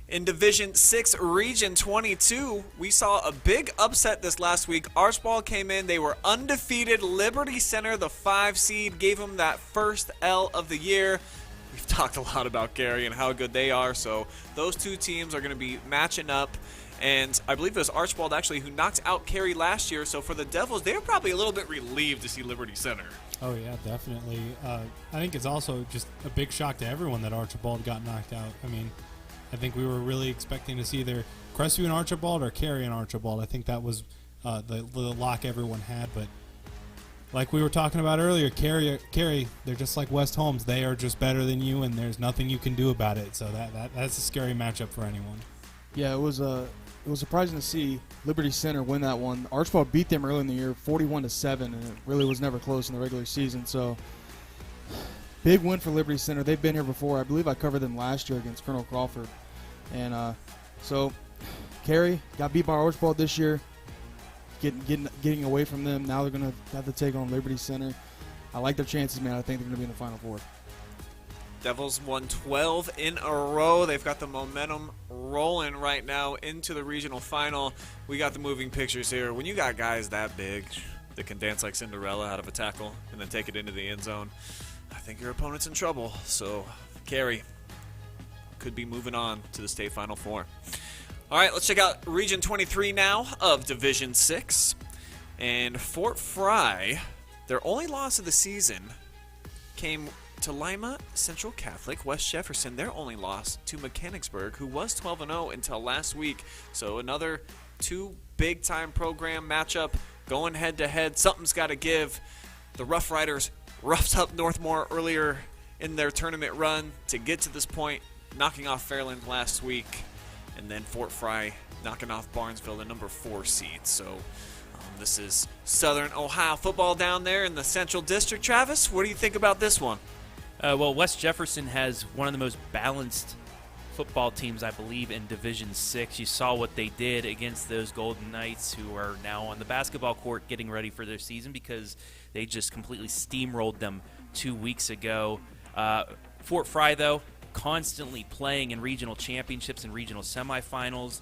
In Division 6, Region 22, we saw a big upset this last week. Archbald came in. They were undefeated. Liberty Center, the 5 seed, gave them that first L of the year. We've talked a lot about Gary and how good they are, so those two teams are going to be matching up. And I believe it was Archibald actually who knocked out Cary last year. So for the Devils, they were probably a little bit relieved to see Liberty Center. Oh, yeah, definitely. I think it's also just a big shock to everyone that Archibald got knocked out. I mean, I think we were really expecting to see either Crestview and Archibald or Cary and Archibald. I think that was the lock everyone had. But like we were talking about earlier, Cary, they're just like West Holmes. They are just better than you, and there's nothing you can do about it. So that's a scary matchup for anyone. Yeah, it was surprising to see Liberty Center win that one. Archibald beat them early in the year, 41-7, and it really was never close in the regular season. So, big win for Liberty Center. They've been here before. I believe I covered them last year against Colonel Crawford. And so, Cary got beat by Archibald this year, getting away from them. Now they're going to have to take on Liberty Center. I like their chances, man. I think they're going to be in the Final Four. Devils won 12 in a row. They've got the momentum rolling right now into the regional final. We got the moving pictures here. When you got guys that big that can dance like Cinderella out of a tackle and then take it into the end zone, I think your opponent's in trouble. So Cary could be moving on to the state Final Four. All right, let's check out Region 23 now of Division 6. And Fort Fry, their only loss of the season came to Lima Central Catholic. West Jefferson, their only loss to Mechanicsburg, who was 12-0 until last week. So another 2 big-time program matchup going head-to-head. Something's got to give. The Rough Riders roughed up Northmore earlier in their tournament run to get to this point, knocking off Fairland last week, and then Fort Fry knocking off Barnesville, the number 4 seed. So this is Southern Ohio football down there in the Central District. Travis, what do you think about this one? Well, West Jefferson has one of the most balanced football teams, I believe, in Division 6. You saw what they did against those Golden Knights, who are now on the basketball court getting ready for their season because they just completely steamrolled them 2 weeks ago. Fort Fry, though, constantly playing in regional championships and regional semifinals.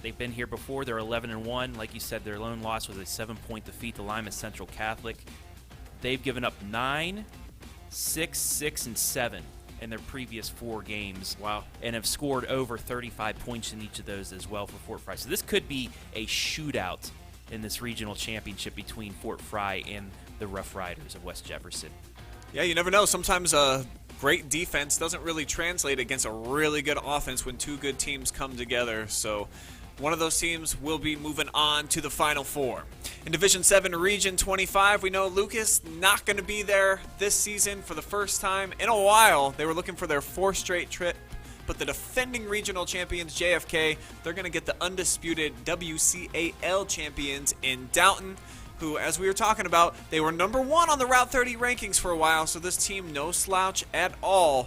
They've been here before. They're 11-1. Like you said, their lone loss was a 7-point defeat to Lima Central Catholic. They've given up 9, 6, 6, and 7 in their previous 4 games. Wow. And have scored over 35 points in each of those as well for Fort Fry. So this could be a shootout in this regional championship between Fort Fry and the Rough Riders of West Jefferson. Yeah, you never know. Sometimes a great defense doesn't really translate against a really good offense when 2 good teams come together. So one of those teams will be moving on to the Final Four. In Division 7, Region 25, we know Lucas not going to be there this season for the first time in a while. They were looking for their 4th straight trip, but the defending regional champions, JFK, they're going to get the undisputed WCAL champions in Downton, who, as we were talking about, they were number 1 on the Route 30 rankings for a while, so this team no slouch at all.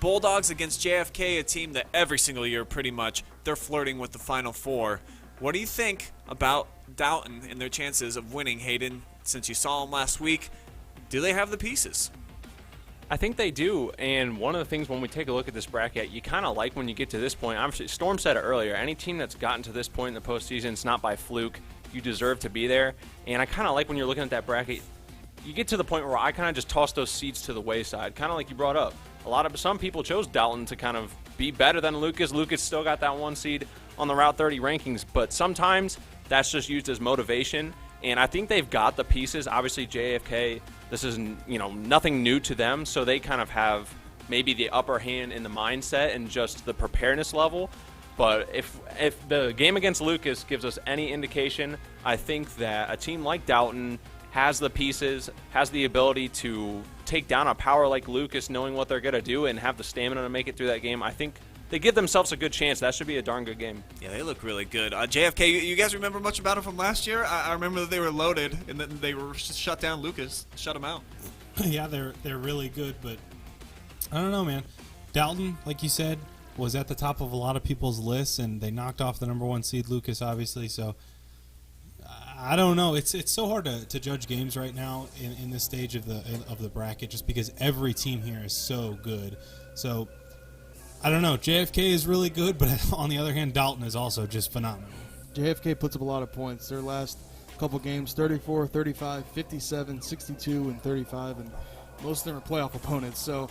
Bulldogs against JFK, a team that every single year pretty much they're flirting with the Final Four. What do you think about Downton and their chances of winning, Hayden? Since you saw them last week, do they have the pieces? I think they do, and one of the things when we take a look at this bracket, you kind of like when you get to this point. Obviously, Storm said it earlier, any team that's gotten to this point in the postseason, it's not by fluke. You deserve to be there, and I kind of like when you're looking at that bracket, you get to the point where I kind of just toss those seeds to the wayside, kind of like you brought up. Some people chose Dalton to kind of be better than Lucas. Lucas still got that 1 seed on the Route 30 rankings, but sometimes that's just used as motivation, and I think they've got the pieces. Obviously, JFK, this is nothing new to them, so they kind of have maybe the upper hand in the mindset and just the preparedness level. But if the game against Lucas gives us any indication, I think that a team like Dalton has the pieces, has the ability to take down a power like Lucas, knowing what they're going to do and have the stamina to make it through that game. I think they give themselves a good chance. That should be a darn good game. Yeah, they look really good. JFK, you guys remember much about them from last year? I remember that they were loaded, and then they were shut down Lucas, shut them out. Yeah, they're really good, but I don't know, man. Dalton, like you said, was at the top of a lot of people's lists, and they knocked off the number 1 seed, Lucas, obviously. So I don't know. It's so hard to judge games right now in this stage of the bracket, just because every team here is so good. So I don't know. JFK is really good, but on the other hand, Dalton is also just phenomenal. JFK puts up a lot of points. Their last couple games, 34, 35, 57, 62, and 35, and most of them are playoff opponents. So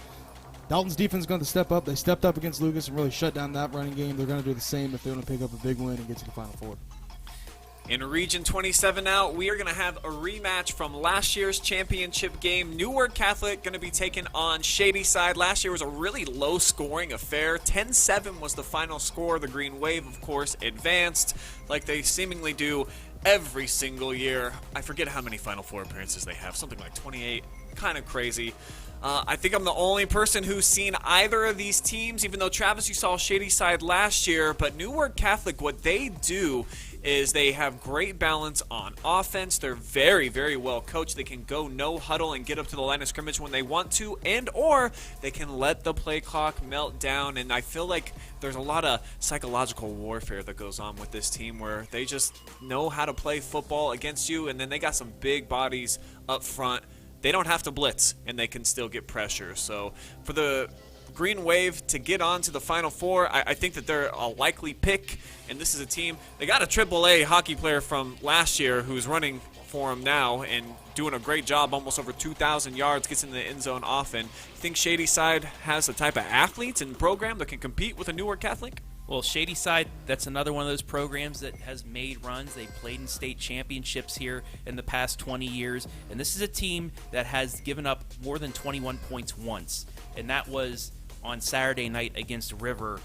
Dalton's defense is going to step up. They stepped up against Lucas and really shut down that running game. They're going to do the same if they want to pick up a big win and get to the Final Four. In Region 27 now, we are going to have a rematch from last year's championship game. Newark Catholic going to be taking on Shadyside. Last year was a really low-scoring affair. 10-7 was the final score. The Green Wave, of course, advanced like they seemingly do every single year. I forget how many Final Four appearances they have, something like 28. Kind of crazy. I think I'm the only person who's seen either of these teams, even though, Travis, you saw Shadyside last year. But Newark Catholic, what they do is they have great balance on offense. They're very, very well coached. They can go no huddle and get up to the line of scrimmage when they want to, and or they can let the play clock melt down. And I feel like there's a lot of psychological warfare that goes on with this team where they just know how to play football against you, and then they got some big bodies up front. They don't have to blitz, and they can still get pressure. So for the Green Wave to get on to the Final Four, I think that they're a likely pick, and this is a team. They got a AAA hockey player from last year who's running for them now and doing a great job, almost over 2,000 yards, gets in the end zone often. You think Shadyside has the type of athletes and program that can compete with a Newark Catholic? Well, Shadyside, that's another one of those programs that has made runs. They played in state championships here in the past 20 years. And this is a team that has given up more than 21 points once. And that was on Saturday night against River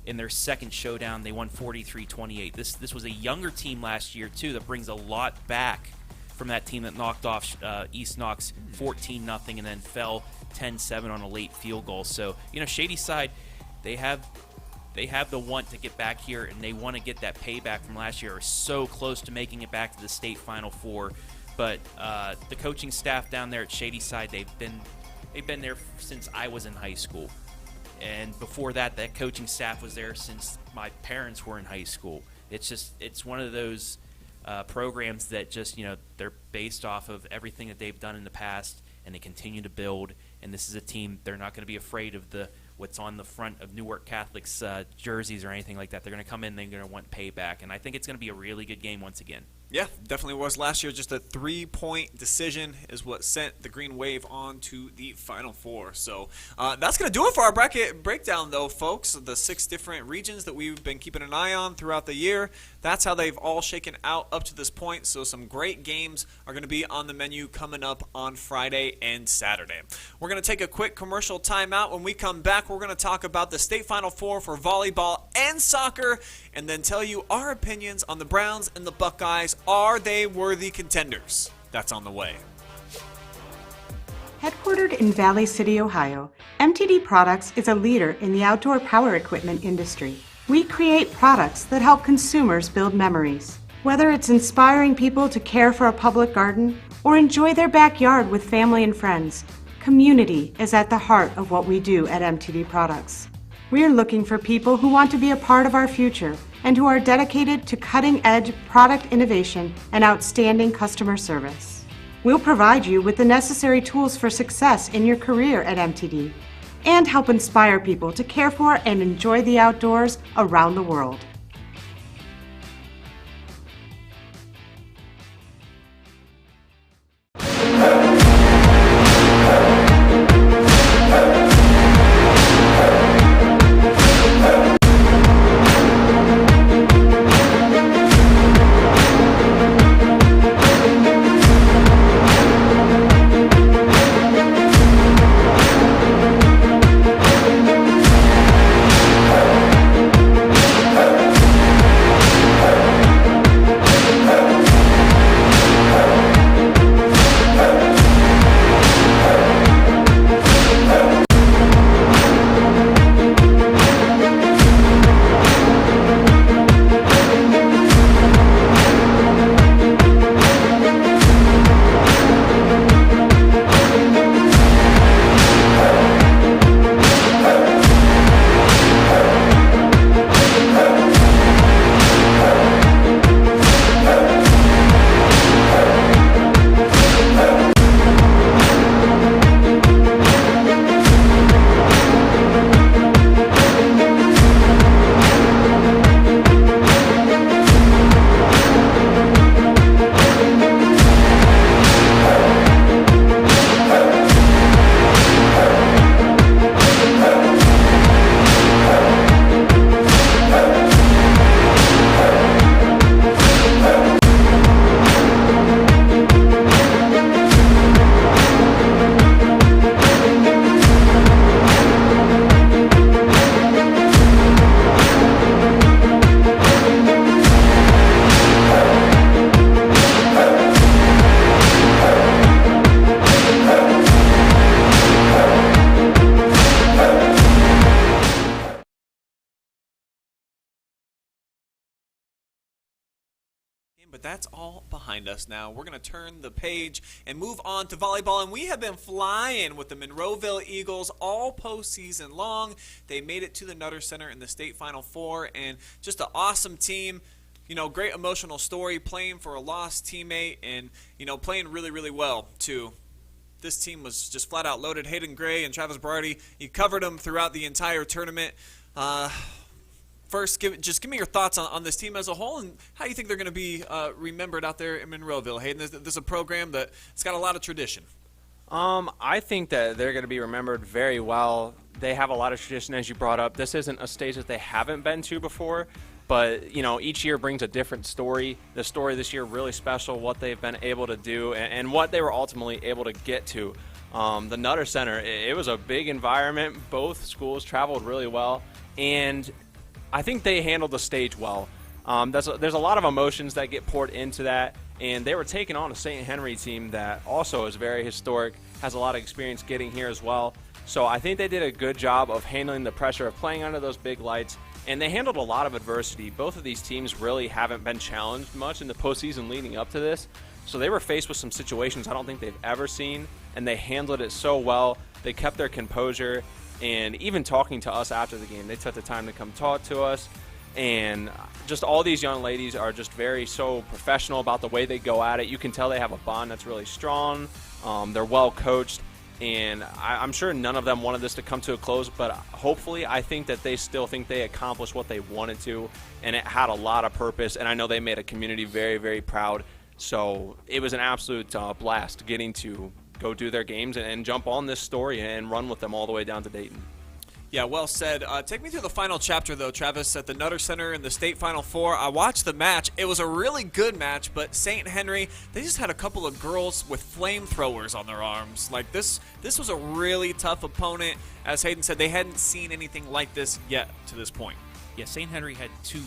in their second showdown. They won 43-28. This was a younger team last year, too, that brings a lot back from that team that knocked off East Knox 14-0 and then fell 10-7 on a late field goal. So, Shadyside, they have the want to get back here, and they want to get that payback from last year. Are so close to making it back to the state Final Four. But the coaching staff down there at Shadyside, they've been there since I was in high school. And before that coaching staff was there since my parents were in high school. It's one of those programs that just, they're based off of everything that they've done in the past, and they continue to build. And this is a team, they're not going to be afraid of what's on the front of Newark Catholic's jerseys or anything like that. They're going to come in, they're going to want payback. And I think it's going to be a really good game once again. Yeah, definitely was last year. Just a 3-point decision is what sent the Green Wave on to the Final Four. So that's going to do it for our bracket breakdown, though, folks. The 6 different regions that we've been keeping an eye on throughout the year. That's how they've all shaken out up to this point. So some great games are going to be on the menu coming up on Friday and Saturday. We're going to take a quick commercial timeout. When we come back, we're going to talk about the state Final Four for volleyball and soccer, and then tell you our opinions on the Browns and the Buckeyes. Are they worthy contenders? That's on the way. Headquartered in Valley City, Ohio, MTD Products is a leader in the outdoor power equipment industry. We create products that help consumers build memories. Whether it's inspiring people to care for a public garden or enjoy their backyard with family and friends, community is at the heart of what we do at MTD Products. We're looking for people who want to be a part of our future and who are dedicated to cutting-edge product innovation and outstanding customer service. We'll provide you with the necessary tools for success in your career at MTD and help inspire people to care for and enjoy the outdoors around the world. but that's all behind us now. We're going to turn the page and move on to volleyball, and we have been flying with the Monroeville Eagles all postseason long. They made it to the Nutter Center in the state Final Four, and just an awesome team. You know, great emotional story, playing for a lost teammate and, you know, playing really, really well, too. This team was just flat out loaded. Hayden Gray and Travis Berardi, you covered them throughout the entire tournament. First, give me your thoughts on this team as a whole and how you think they're going to be remembered out there in Monroeville. Hayden, this is a program that's got a lot of tradition. I think that they're going to be remembered very well. They have a lot of tradition, as you brought up. This isn't a stage that they haven't been to before. But, you know, each year brings a different story. The story this year really special, what they've been able to do and what they were ultimately able to get to. The Nutter Center, it was a big environment. Both schools traveled really well. And I think they handled the stage well. There's a lot of emotions that get poured into that. And they were taking on a St. Henry team that also is very historic, has a lot of experience getting here as well. So I think they did a good job of handling the pressure of playing under those big lights. And they handled a lot of adversity. Both of these teams really haven't been challenged much in the postseason leading up to this. So they were faced with some situations I don't think they've ever seen, and they handled it so well. They kept their composure, and even talking to us after the game, they took the time to come talk to us. And just all these young ladies are just so professional about the way they go at it. You can tell they have a bond that's really strong. They're well coached. And I'm sure none of them wanted this to come to a close, but hopefully I think that they still think they accomplished what they wanted to, and it had a lot of purpose, and I know they made a community very, very proud. So it was an absolute blast getting to go do their games and jump on this story and run with them all the way down to Dayton. Yeah, well said. Take me through the final chapter, though, Travis, at the Nutter Center in the state Final Four. I watched the match. It was a really good match, but St. Henry, they just had a couple of girls with flamethrowers on their arms. Like, this was a really tough opponent. As Hayden said, they hadn't seen anything like this yet to this point. Yeah, St. Henry had two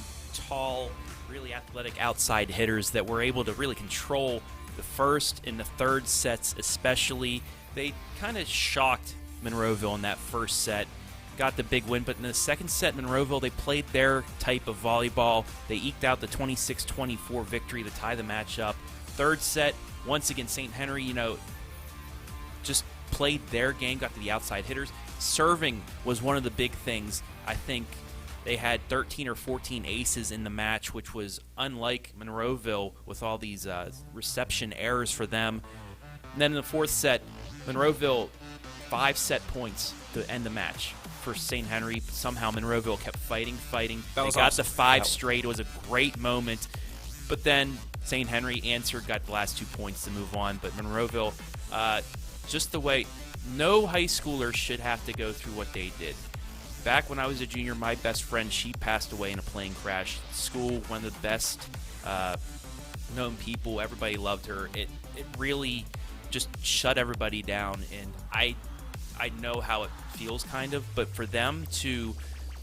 tall, really athletic outside hitters that were able to really control the first and the third sets especially. They kind of shocked Monroeville in that first set. Got the big win, but in the second set, Monroeville, they played their type of volleyball. They eked out the 26-24 victory to tie the match up. Third set, once again, St. Henry, just played their game, got to the outside hitters. Serving was one of the big things. I think they had 13 or 14 aces in the match, which was unlike Monroeville with all these reception errors for them. And then in the fourth set, Monroeville, 5 set points to end the match. For St. Henry, somehow Monroeville kept fighting. They got awesome. the 5 straight. It was a great moment. But then St. Henry answered, got the last 2 points to move on. But Monroeville, just the way no high schooler should have to go through what they did. Back when I was a junior, my best friend, she passed away in a plane crash. School, one of the best known people. Everybody loved her. It really just shut everybody down. And I know how it feels, kind of, but for them to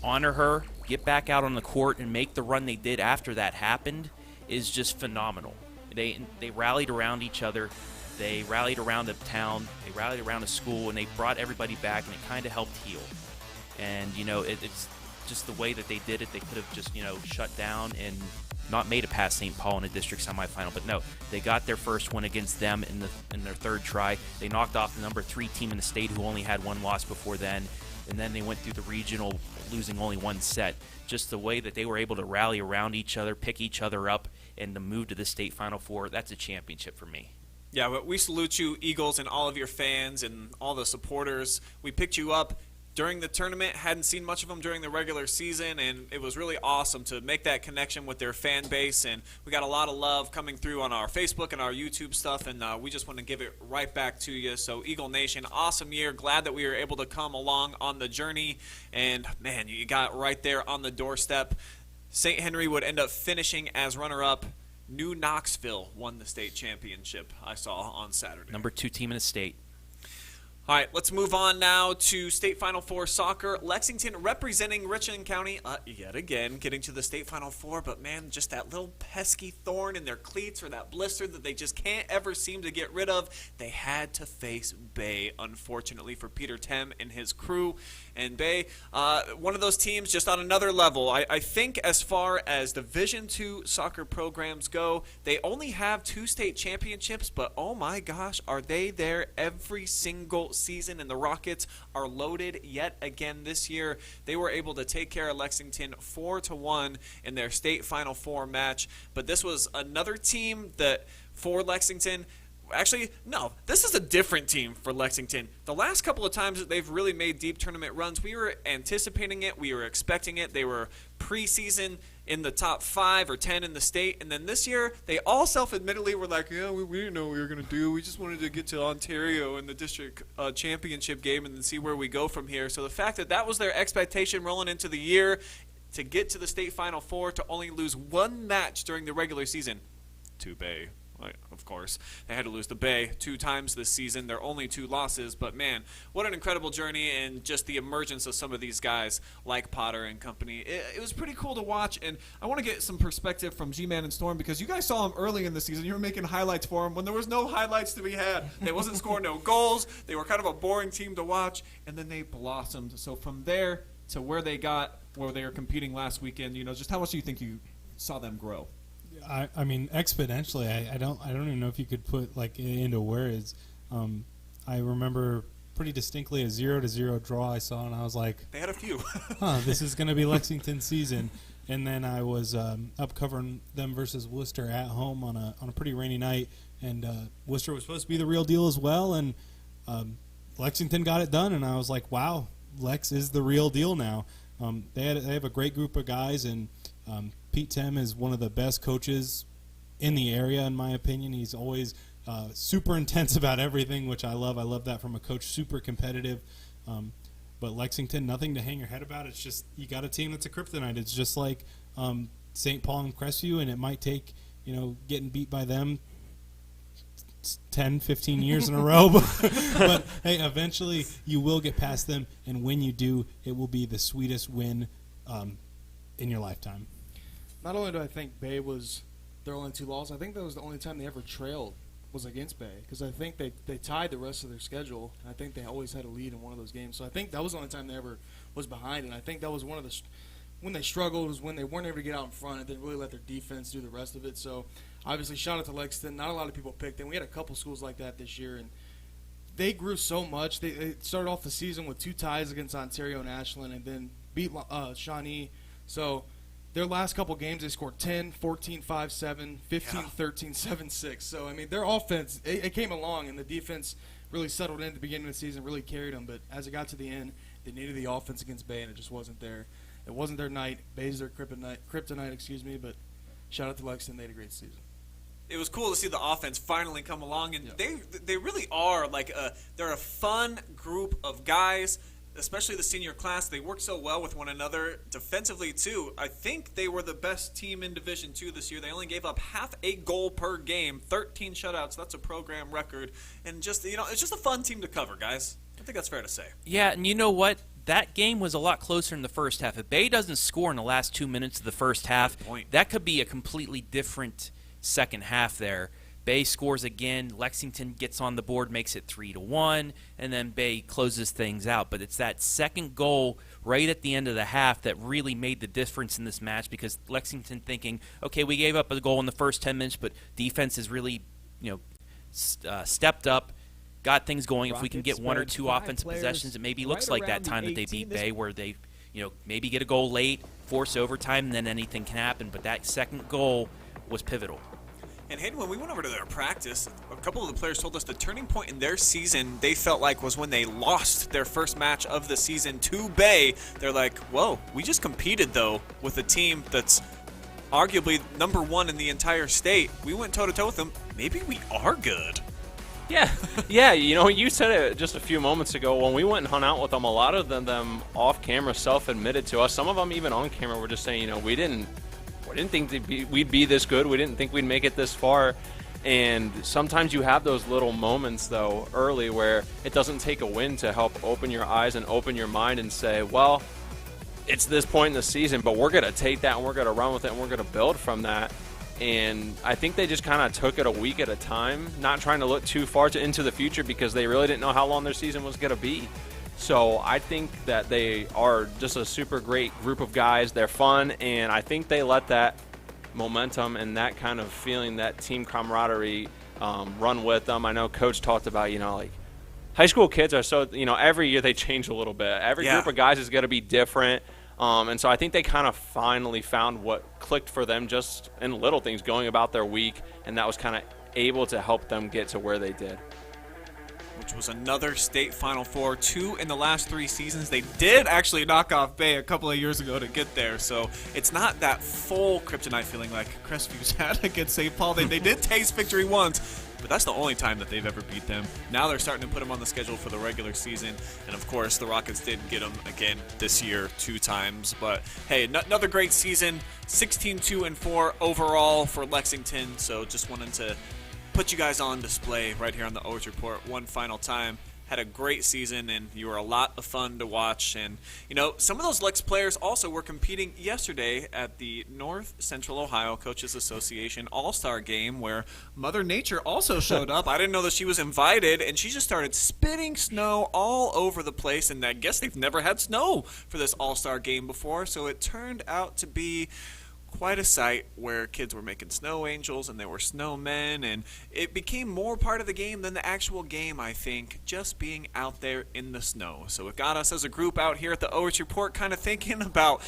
honor her, get back out on the court, and make the run they did after that happened is just phenomenal. They rallied around each other. They rallied around the town. They rallied around the school, and they brought everybody back, and it kind of helped heal. And, it's just the way that they did it. They could have just, shut down and not made it past St. Paul in a district semifinal, but no, they got their first win against them in their third try. They knocked off the number 3 team in the state who only had 1 loss before then, and then they went through the regional losing only 1 set. Just the way that they were able to rally around each other, pick each other up, and to move to the state Final Four, that's a championship for me. Yeah, but we salute you, Eagles, and all of your fans and all the supporters. We picked you up during the tournament, hadn't seen much of them during the regular season, and it was really awesome to make that connection with their fan base, and we got a lot of love coming through on our Facebook and our YouTube stuff, and we just want to give it right back to you. So Eagle Nation, awesome year. Glad that we were able to come along on the journey, and man, you got right there on the doorstep. St. Henry would end up finishing as runner-up. New Knoxville won the state championship, I saw on Saturday. Number 2 team in the state. All right, let's move on now to State Final Four soccer. Lexington representing Richland County yet again, getting to the State Final Four, but man, just that little pesky thorn in their cleats or that blister that they just can't ever seem to get rid of. They had to face Bay, unfortunately, for Peter Tem and his crew. And Bay, one of those teams just on another level. I think as far as Division II soccer programs go, they only have 2 state championships, but oh my gosh, are they there every single season, and the Rockets are loaded yet again this year. They were able to take care of Lexington 4-1 in their state Final Four match, but this was another team that for Lexington, actually, no, this is a different team for Lexington. The last couple of times that they've really made deep tournament runs, we were anticipating it, we were expecting it. They were preseason in the top 5 or 10 in the state, and then this year they all self-admittedly were like, yeah, we didn't know what we were going to do. We just wanted to get to Ontario in the district championship game and then see where we go from here. So the fact that that was their expectation rolling into the year, to get to the state Final Four, to only lose 1 match during the regular season, to Bay. Of course, they had to lose to Bay 2 times this season. Their only 2 losses, but man, what an incredible journey, and just the emergence of some of these guys like Potter and company. It was pretty cool to watch, and I want to get some perspective from G-Man and Storm, because you guys saw them early in the season. You were making highlights for them when there was no highlights to be had. They wasn't scoring no goals. They were kind of a boring team to watch, and then they blossomed. So from there to where they got, where they were competing last weekend, just how much do you think you saw them grow? I mean, exponentially. I don't even know if you could put into words. I remember pretty distinctly a 0-0 draw I saw, and I was like, they had a few. This is going to be Lexington season. And then I was up covering them versus Worcester at home on a pretty rainy night, and Worcester was supposed to be the real deal as well, and Lexington got it done, and I was like, wow, Lex is the real deal now. They have a great group of guys, and Pete Tem is one of the best coaches in the area, in my opinion. He's always super intense about everything, which I love. I love that from a coach, super competitive. But Lexington, nothing to hang your head about. It's just you got a team that's a kryptonite. It's just like St. Paul and Crestview, and it might take getting beat by them 10, 15 years in a row. But hey, eventually you will get past them, and when you do, it will be the sweetest win in your lifetime. Not only do I think Bay was their only 2 losses, I think that was the only time they ever trailed was against Bay, because I think they tied the rest of their schedule, and I think they always had a lead in one of those games. So I think that was the only time they ever was behind, and I think that was one of the when they struggled was when they weren't able to get out in front and they really let their defense do the rest of it. So obviously, shout out to Lexington. Not a lot of people picked them. We had a couple schools like that this year, and they grew so much. They started off the season with 2 ties against Ontario and Ashland, and then beat Shawnee. So their last couple games, they scored 10, 14, 5, 7, 15, 13, 7, 6. So, I mean, their offense, it came along, and the defense really settled in at the beginning of the season, really carried them. But as it got to the end, they needed the offense against Bay, and it just wasn't there. It wasn't their night. Bay's their kryptonite, but shout out to Lexington. They had a great season. It was cool to see the offense finally come along, and they really are they're a fun group of guys, especially the senior class. They work so well with one another defensively too. I think they were the best team in Division II this year. They only gave up half a goal per game, 13 shutouts. That's a program record, and just it's just a fun team to cover, guys. I think that's fair to say. Yeah, and you know what? That game was a lot closer in the first half. If Bay doesn't score in the last 2 minutes of the first half, that could be a completely different second half there. Bay scores again, Lexington gets on the board, makes it 3-1, and then Bay closes things out. But it's that second goal right at the end of the half that really made the difference in this match, because Lexington thinking, okay, we gave up a goal in the first 10 minutes, but defense has really, stepped up, got things going. If we can get 1 or 2 offensive possessions, it maybe looks like that time that they beat Bay, where they, maybe get a goal late, force overtime, and then anything can happen. But that second goal was pivotal. And Hayden, when we went over to their practice, a couple of the players told us the turning point in their season they felt like was when they lost their first match of the season to Bay. They're like, whoa, we just competed, though, with a team that's arguably number 1 in the entire state. We went toe-to-toe with them. Maybe we are good. Yeah, you said it just a few moments ago. When we went and hung out with them, a lot of them off camera self-admitted to us. Some of them even on camera were just saying, we didn't think we'd be this good. We didn't think we'd make it this far. And sometimes you have those little moments, though, early where it doesn't take a win to help open your eyes and open your mind and say, well, it's this point in the season, but we're going to take that and we're going to run with it and we're going to build from that. And I think they just kind of took it a week at a time, not trying to look too far into the future because they really didn't know how long their season was going to be. So I think that they are just a super great group of guys. They're fun, and I think they let that momentum and that kind of feeling, that team camaraderie, run with them. I know Coach talked about, like high school kids are so, every year they change a little bit. Every group of guys is going to be different. And so I think they kind of finally found what clicked for them just in little things going about their week, and that was kind of able to help them get to where they did. Which was another state Final Four, 2 in the last 3 seasons. They did actually knock off Bay a couple of years ago to get there, so it's not that full kryptonite feeling like Crestview's had against St. Paul. They did taste victory once, but that's the only time that they've ever beat them. Now they're starting to put them on the schedule for the regular season, and of course the Rockets did get them again this year 2 times. But hey, another great season, 16-2-4 overall for Lexington, so just wanted to put you guys on display right here on the OH.Report one final time. Had a great season, and you were a lot of fun to watch. And, some of those Lex players also were competing yesterday at the North Central Ohio Coaches Association All-Star Game, where Mother Nature also showed up. I didn't know that she was invited, and she just started spitting snow all over the place. And I guess they've never had snow for this All-Star Game before, so it turned out to be quite a sight where kids were making snow angels and there were snowmen, and it became more part of the game than the actual game, I think, just being out there in the snow. So it got us as a group out here at the OH.Report kind of thinking about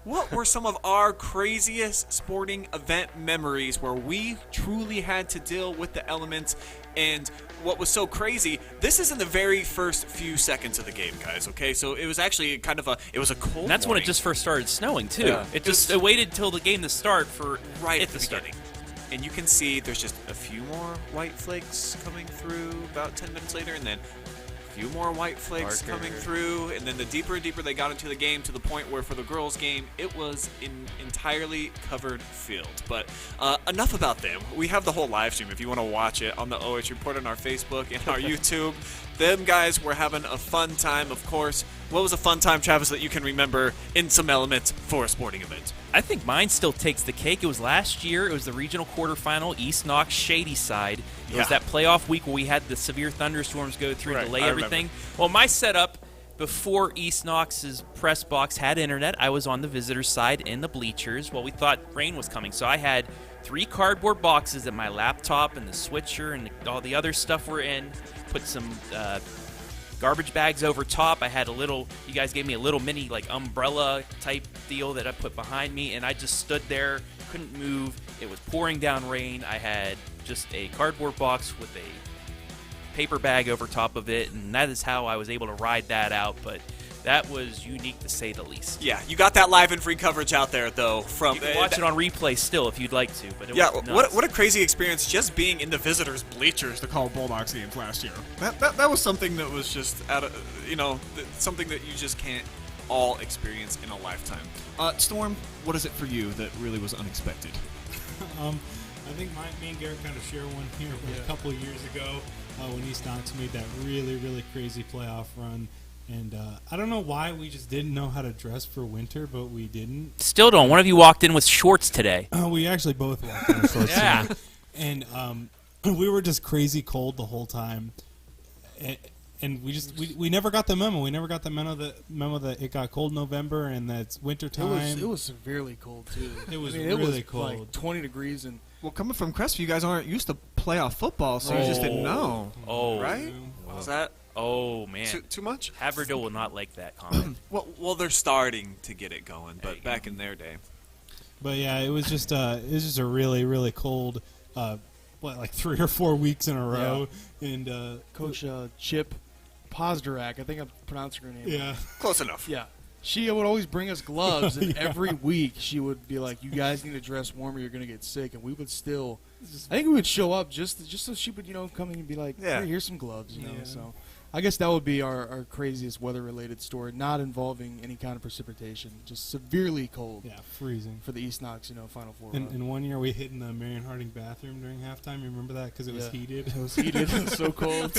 what were some of our craziest sporting event memories where we truly had to deal with the elements. And what was so crazy, this is in the very first few seconds of the game, guys, okay? So it was actually it was a cold And that's when morning. it just first started snowing, too. Yeah. It waited till the game to start for right it at the to start. beginning. And you can see there's just a few more white flakes coming through about 10 minutes later, and then a few more white flakes coming through, and then the deeper and deeper they got into the game, to the point where for the girls' game, it was an entirely covered field. But enough about them. We have the whole live stream if you want to watch it on the OH.Report on our Facebook and our YouTube. Them guys were having a fun time, of course. What was a fun time, Travis, that you can remember in some elements for a sporting event? I think mine still takes the cake. It was last year. It was the regional quarterfinal, East Knox Shady Side. It was that playoff week where we had the severe thunderstorms go through and delay everything. Well, my setup before East Knox's press box had internet, I was on the visitors' side in the bleachers. Well, we thought rain was coming, so I had 3 cardboard boxes that my laptop and the switcher and all the other stuff were in. Put some garbage bags over top. I had you guys gave me a little mini umbrella type deal that I put behind me, and I just stood there, couldn't move. It was pouring down rain. I had just a cardboard box with a paper bag over top of it, and that is how I was able to ride that out. But that was unique to say the least. Yeah, you got that live and free coverage out there, though. You can watch it on replay still if you'd like to. But it was nuts. What a crazy experience just being in the visitors' bleachers to call Bulldogs games last year. That was something that was just something that you just can't all experience in a lifetime. Storm, what is it for you that really was unexpected? I think me and Garrett kind of share one here. A couple of years ago when East Knox made that really, really crazy playoff run. And I don't know why we just didn't know how to dress for winter, but we didn't. Still don't. One of you walked in with shorts today. We actually both walked in with shorts Yeah. today. And we were just crazy cold the whole time. And we never got the memo. We never got the memo that it got cold in November and that's winter time. It was severely cold too. It was it really was cold. like 20 degrees and. Well, coming from Crestview, you guys aren't used to playoff football, so you just didn't know. Oh. Right? Was that Oh, man. too much? Haverhill will not like that comment. Well, they're starting to get it going, but back in their day. But yeah, it was just a really, really cold 3 or 4 weeks in a row. Yeah. And Coach Chip Pozdorak, I think I'm pronouncing her name. yeah. Close enough. Yeah. She would always bring us gloves, and every week she would be like, "You guys need to dress warmer. You're gonna get sick." And we would still, I think we would show up just so she would, come in and be like, Yeah. "Hey, here's some gloves," Yeah. So I guess that would be our craziest weather-related story, not involving any kind of precipitation, just severely cold. Yeah, freezing. For the East Knox, Final Four. And one year we hid in the Marion Harding bathroom during halftime. You remember that? Because it was heated. It was heated. It was so cold.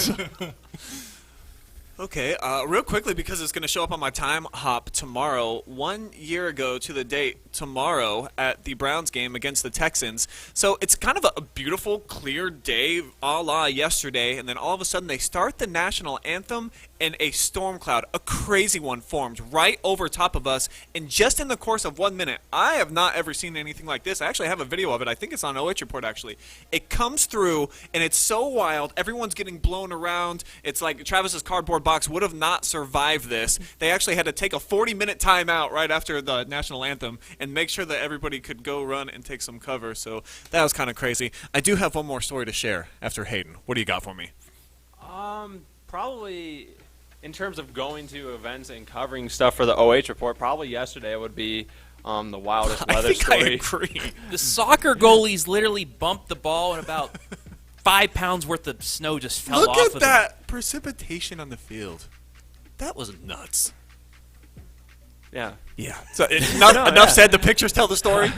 Okay, real quickly, because it's going to show up on my time hop tomorrow, 1 year ago to the date tomorrow at the Browns game against the Texans. So it's kind of a beautiful, clear day a la yesterday, and then all of a sudden they start the national anthem, and a storm cloud, a crazy one, formed right over top of us, and just in the course of 1 minute. I have not ever seen anything like this. I actually have a video of it. I think it's on OH.Report, actually. It comes through, and it's so wild. Everyone's getting blown around. It's like Travis's cardboard box would have not survived this. They actually had to take a 40-minute timeout right after the national anthem and make sure that everybody could go run and take some cover. So that was kind of crazy. I do have one more story to share after Hayden. What do you got for me? Probably in terms of going to events and covering stuff for the OH.Report, probably yesterday would be the wildest weather story. I agree. The soccer goalies literally bumped the ball, and about 5 pounds worth of snow just fell off Look of at that precipitation on the field. That was nuts. Yeah. Yeah. So enough said. The pictures tell the story.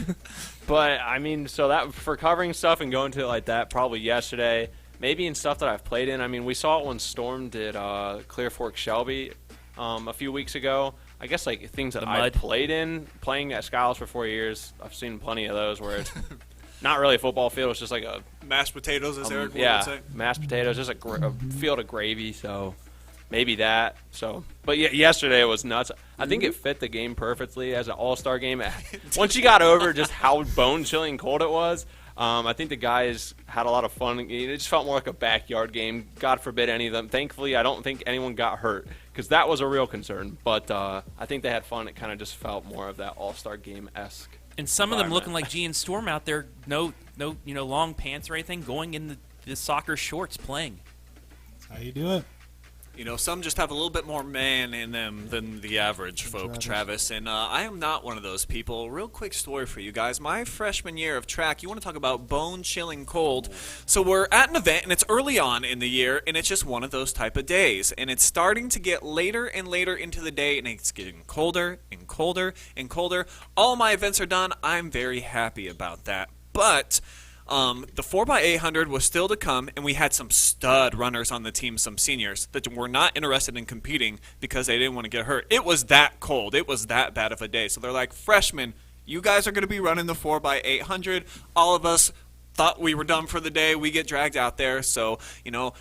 But, I mean, so that for covering stuff and going to it like that, probably yesterday. Maybe in stuff that I've played in. I mean, we saw it when Storm did Clear Fork Shelby a few weeks ago. I guess, like, things that I played in, playing at Skiles for 4 years, I've seen plenty of those where it's not really a football field. It's just like a mashed potatoes, as Eric would say. Yeah, mashed potatoes, just a field of gravy. So maybe that. So, but yeah, yesterday it was nuts. I think it fit the game perfectly as an all-star game. Once you got over just how bone-chilling cold it was, I think the guys had a lot of fun. It just felt more like a backyard game. God forbid any of them. Thankfully, I don't think anyone got hurt because that was a real concern. But I think they had fun. It kind of just felt more of that all-star game-esque. And some of them looking like G and Storm out there, no, long pants or anything, going in the soccer shorts playing. That's how you do it. Some just have a little bit more man in them than the average folk, Travis. And I am not one of those people. Real quick story for you guys. My freshman year of track, you want to talk about bone-chilling cold. So we're at an event, and it's early on in the year, and it's just one of those type of days. And it's starting to get later and later into the day, and it's getting colder and colder and colder. All my events are done. I'm very happy about that. But the 4x800 was still to come, and we had some stud runners on the team, some seniors, that were not interested in competing because they didn't want to get hurt. It was that cold. It was that bad of a day. So they're like, freshmen, you guys are going to be running the 4x800. All of us thought we were done for the day. We get dragged out there. So,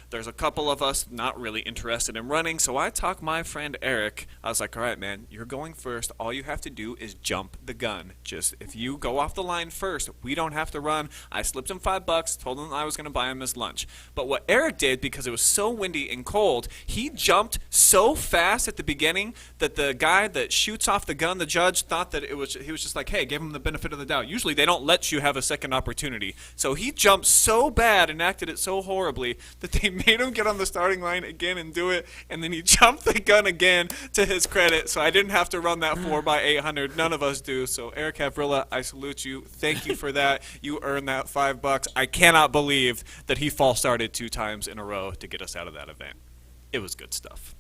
there's a couple of us not really interested in running. So I talked my friend Eric. I was like, all right, man, you're going first. All you have to do is jump the gun. Just if you go off the line first, we don't have to run. I slipped him $5, told him I was going to buy him his lunch. But what Eric did, because it was so windy and cold, he jumped so fast at the beginning that the guy that shoots off the gun, the judge, thought that he was just like, hey, give him the benefit of the doubt. Usually they don't let you have a second opportunity. So he jumped so bad and acted it so horribly that they made him get on the starting line again and do it, and then he jumped the gun again, to his credit. So I didn't have to run that 4x800. None of us do. So Eric Havrilla, I salute you. Thank you for that. You earned that $5. I cannot believe that he false started 2 times in a row to get us out of that event. It was good stuff.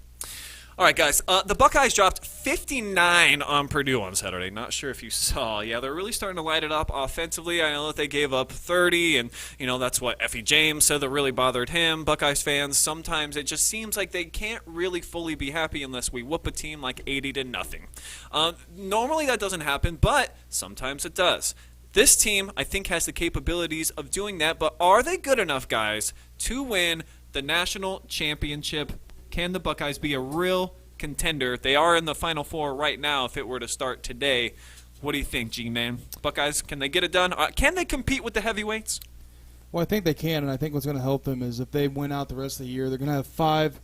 All right, guys. The Buckeyes dropped 59 on Purdue on Saturday. Not sure if you saw. Yeah, they're really starting to light it up offensively. I know that they gave up 30, and, that's what Effie James said that really bothered him. Buckeyes fans, sometimes it just seems like they can't really fully be happy unless we whoop a team like 80-0. Normally that doesn't happen, but sometimes it does. This team, I think, has the capabilities of doing that, but are they good enough, guys, to win the national championship? Can the Buckeyes be a real contender? They are in the Final Four right now if it were to start today. What do you think, G-Man? Buckeyes, can they get it done? Can they compete with the heavyweights? Well, I think they can, and I think what's going to help them is if they win out the rest of the year, they're going to have 5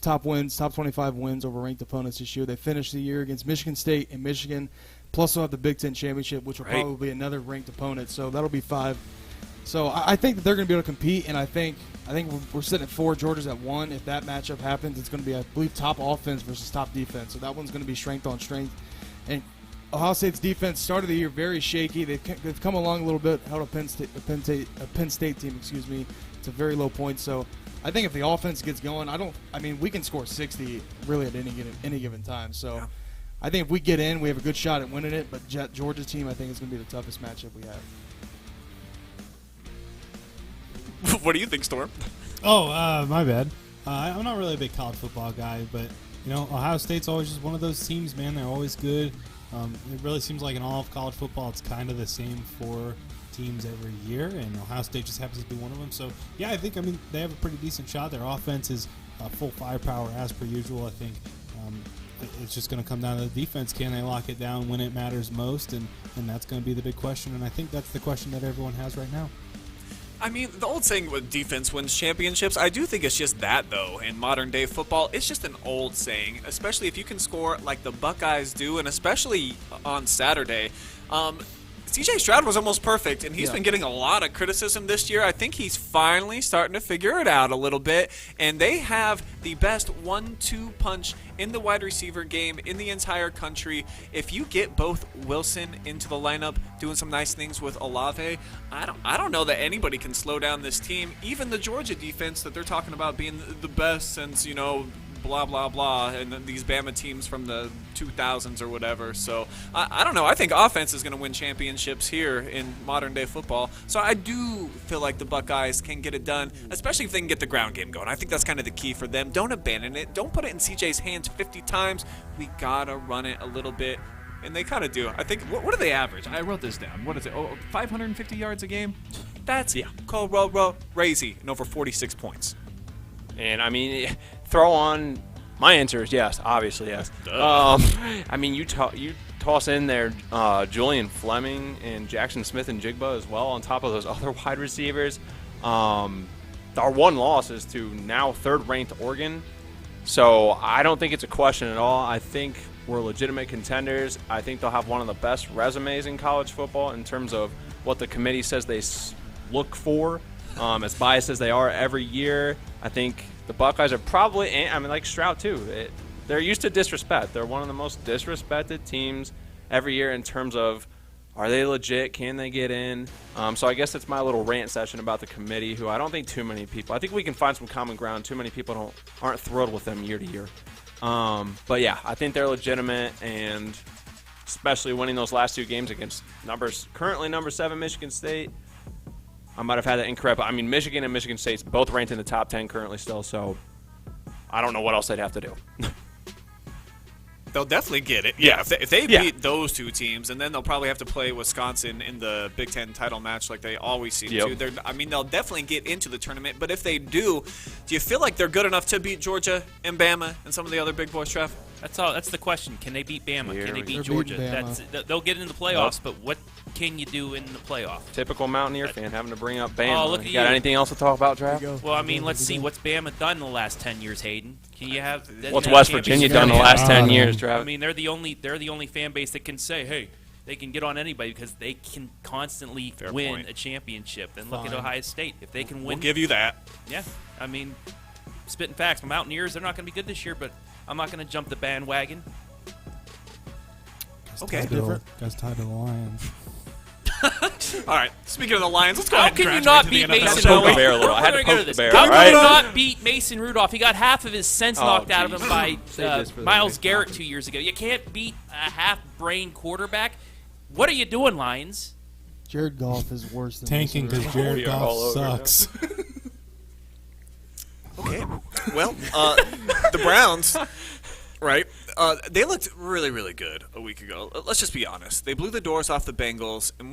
top 25 wins over ranked opponents this year. They finished the year against Michigan State and Michigan, plus they'll have the Big Ten Championship, which will probably be another ranked opponent, so that'll be 5. So I think that they're going to be able to compete, and I think we're sitting at 4, Georgia's at 1. If that matchup happens, it's going to be, I believe, top offense versus top defense. So that one's going to be strength on strength. And Ohio State's defense started the year very shaky. They've come along a little bit, held a Penn State team, to very low points. So I think if the offense gets going, we can score 60 really at any given time. So Yeah. I think if we get in, we have a good shot at winning it. But Georgia's team, I think, is going to be the toughest matchup we have. What do you think, Storm? Oh, my bad. I'm not really a big college football guy, but Ohio State's always just one of those teams, man. They're always good. It really seems like in all of college football, it's kind of the same 4 teams every year, and Ohio State just happens to be one of them. So, yeah, I think they have a pretty decent shot. Their offense is full firepower as per usual. I think it's just going to come down to the defense. Can they lock it down when it matters most? And that's going to be the big question, and I think that's the question that everyone has right now. I mean, the old saying with defense wins championships, I do think it's just that, though. In modern-day football, it's just an old saying, especially if you can score like the Buckeyes do, and especially on Saturday. C.J. Stroud was almost perfect, and he's been getting a lot of criticism this year. I think he's finally starting to figure it out a little bit, and they have the best 1-2 punch in the wide receiver game in the entire country. If you get both Wilson into the lineup doing some nice things with Olave, I don't know that anybody can slow down this team. Even the Georgia defense that they're talking about being the best since, blah, blah, blah, and then these Bama teams from the 2000s or whatever. So, I don't know. I think offense is going to win championships here in modern-day football. So, I do feel like the Buckeyes can get it done, especially if they can get the ground game going. I think that's kind of the key for them. Don't abandon it. Don't put it in CJ's hands 50 times. We got to run it a little bit. And they kind of do. I think, what do they average? I wrote this down. What is it? 550 yards a game? That's crazy. And over 46 points. And, I mean, throw on – my answer is yes, obviously yes. I mean, you toss in there Julian Fleming and Jackson Smith and Jigba as well on top of those other wide receivers. Our one loss is to now third-ranked Oregon. So I don't think it's a question at all. I think we're legitimate contenders. I think they'll have one of the best resumes in college football in terms of what the committee says they look for. As biased as they are every year, I think the Buckeyes are probably, like Stroud too, they're used to disrespect. They're one of the most disrespected teams every year in terms of, are they legit? Can they get in? So I guess that's my little rant session about the committee, who I don't think too many people, I think we can find some common ground. Too many people aren't thrilled with them year to year. But yeah, I think they're legitimate, and especially winning those last 2 games against currently number 7 Michigan State. I might have had that incorrect, but I mean, Michigan and Michigan State's both ranked in the top 10 currently still, so I don't know what else they'd have to do. They'll definitely get it. Yeah, if they beat those 2 teams, and then they'll probably have to play Wisconsin in the Big Ten title match like they always seem to. They'll definitely get into the tournament, but if they do you feel like they're good enough to beat Georgia and Bama and some of the other big boys, Trev? That's the question. Can they beat Bama? Can they beat They're Georgia? Bama. They'll get into the playoffs, but what can you do in the playoff? Typical Mountaineer fan having to bring up Bama. Oh, look at you got anything else to talk about, Trav? Well, I mean, let's see. What's Bama done in the last 10 years, Hayden? Can you have? What's West Virginia done in the last 10 years, Trav? I mean, they're the only fan base that can say, hey, they can get on anybody because they can constantly win a championship. And look at Ohio State. If they can win, we'll give you that. Yeah, I mean, spitting facts. The Mountaineers, they're not going to be good this year, but I'm not going to jump the bandwagon. Okay. Guys tied to the Lions. All right. Speaking of the Lions, let's go How ahead and can you graduate not to the beat NFL. Mason Poke Rudolph? the bear a little. I had to We're gonna poke go the bear, How all can right? you not beat Mason Rudolph? He got half of his sense Oh, knocked out of him geez. by Save this for the Myles next Garrett topic. 2 years ago. You can't beat a half-brain quarterback. What are you doing, Lions? Jared Goff is worse than Tanking Mason because Rudolph. Jared We are all Goff over sucks. Okay. Well, the Browns, right? They looked really, really good a week ago. Let's just be honest. They blew the doors off the Bengals, and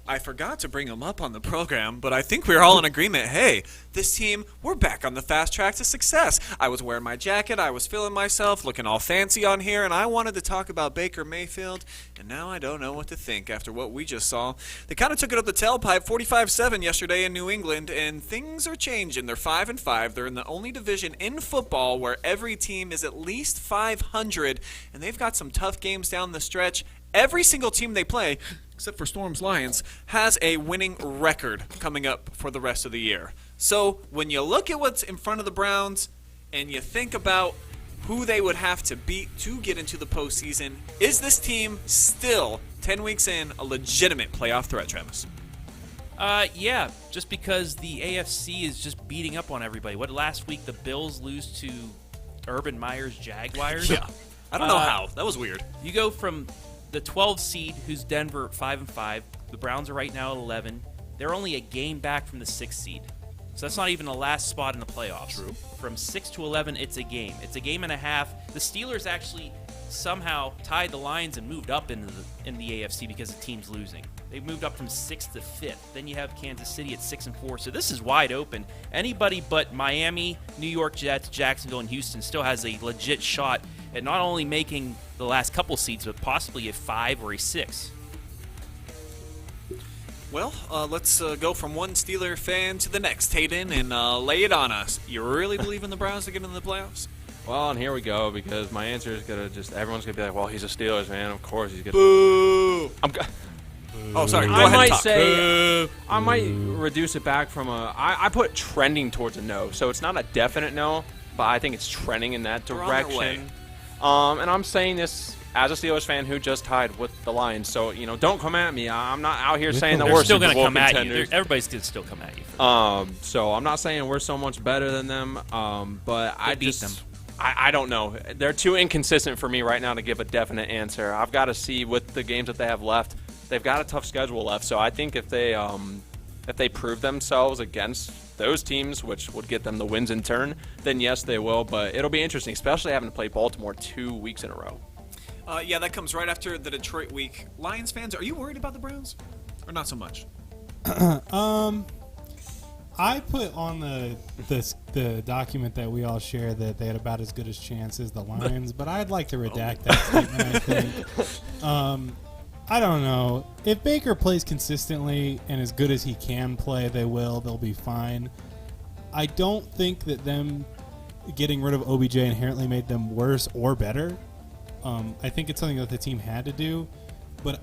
I forgot to bring them up on the program, but I think we're all in agreement. Hey, this team, we're back on the fast track to success. I was wearing my jacket. I was feeling myself, looking all fancy on here, and I wanted to talk about Baker Mayfield, and now I don't know what to think after what we just saw. They kind of took it up the tailpipe 45-7 yesterday in New England, and things are changing. They're 5-5. They're in the only division in football where every team is at least 500, and they've got some tough games down the stretch. Every single team they play, except for Storm's Lions, has a winning record coming up for the rest of the year. So when you look at what's in front of the Browns and you think about who they would have to beat to get into the postseason, is this team still, 10 weeks in, a legitimate playoff threat, Travis? Yeah, just because the AFC is just beating up on everybody. What, last week the Bills lose to Urban Meyer's Jaguars? Yeah. I don't know how. That was weird. You go from the 12 seed, who's Denver, 5-5. The Browns are right now at 11. They're only a game back from the 6th seed. So that's not even the last spot in the playoffs. True. From 6 to 11, it's a game. It's a game and a half. The Steelers actually somehow tied the Lions and moved up in the AFC because the team's losing. They moved up from 6th to 5th. Then you have Kansas City at 6-4. So this is wide open. Anybody but Miami, New York Jets, Jacksonville, and Houston still has a legit shot at not only making the last couple seeds, but possibly a 5 or a 6. Well, let's go from one Steeler fan to the next, Hayden, and lay it on us. You really believe in the Browns to get in the playoffs? Well, and here we go, because my answer is going to just, everyone's going to be like, well, he's a Steelers fan. Of course he's going to. Boo! Oh, sorry. Go ahead and talk. I might reduce it back from I put trending towards a no. So it's not a definite no, but I think it's trending in that They're on their way. direction. And I'm saying this as a Steelers fan who just tied with the Lions. So, don't come at me. I'm not out here saying that They're we're still Super going to Bowl come contenders. at you. Everybody's going to still come at you. So I'm not saying we're so much better than them, but I beat just them. I don't know. They're too inconsistent for me right now to give a definite answer. I've got to see with the games that they have left. They've got a tough schedule left, so I think if they prove themselves against those teams, which would get them the wins in turn, then yes, they will. But it'll be interesting, especially having to play Baltimore 2 weeks in a row. Yeah, that comes right after the Detroit week. Lions fans, are you worried about the Browns? Or not so much? I put on the document that we all share that they had about as good a chance as the Lions, but I'd like to redact that statement, I think. I don't know. If Baker plays consistently and as good as he can play, they'll be fine. I don't think that them getting rid of OBJ inherently made them worse or better. I think it's something that the team had to do, but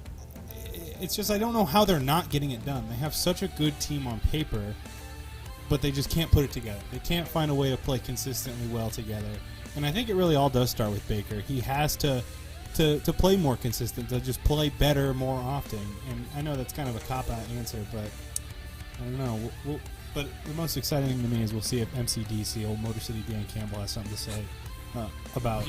it's just I don't know how they're not getting it done. They have such a good team on paper, but they just can't put it together. They can't find a way to play consistently well together. And I think it really all does start with Baker. He has to play more consistent, to just play better more often. And I know that's kind of a cop-out answer, but I don't know. But the most exciting thing to me is we'll see if MCDC, old Motor City Dan Campbell, has something to say about.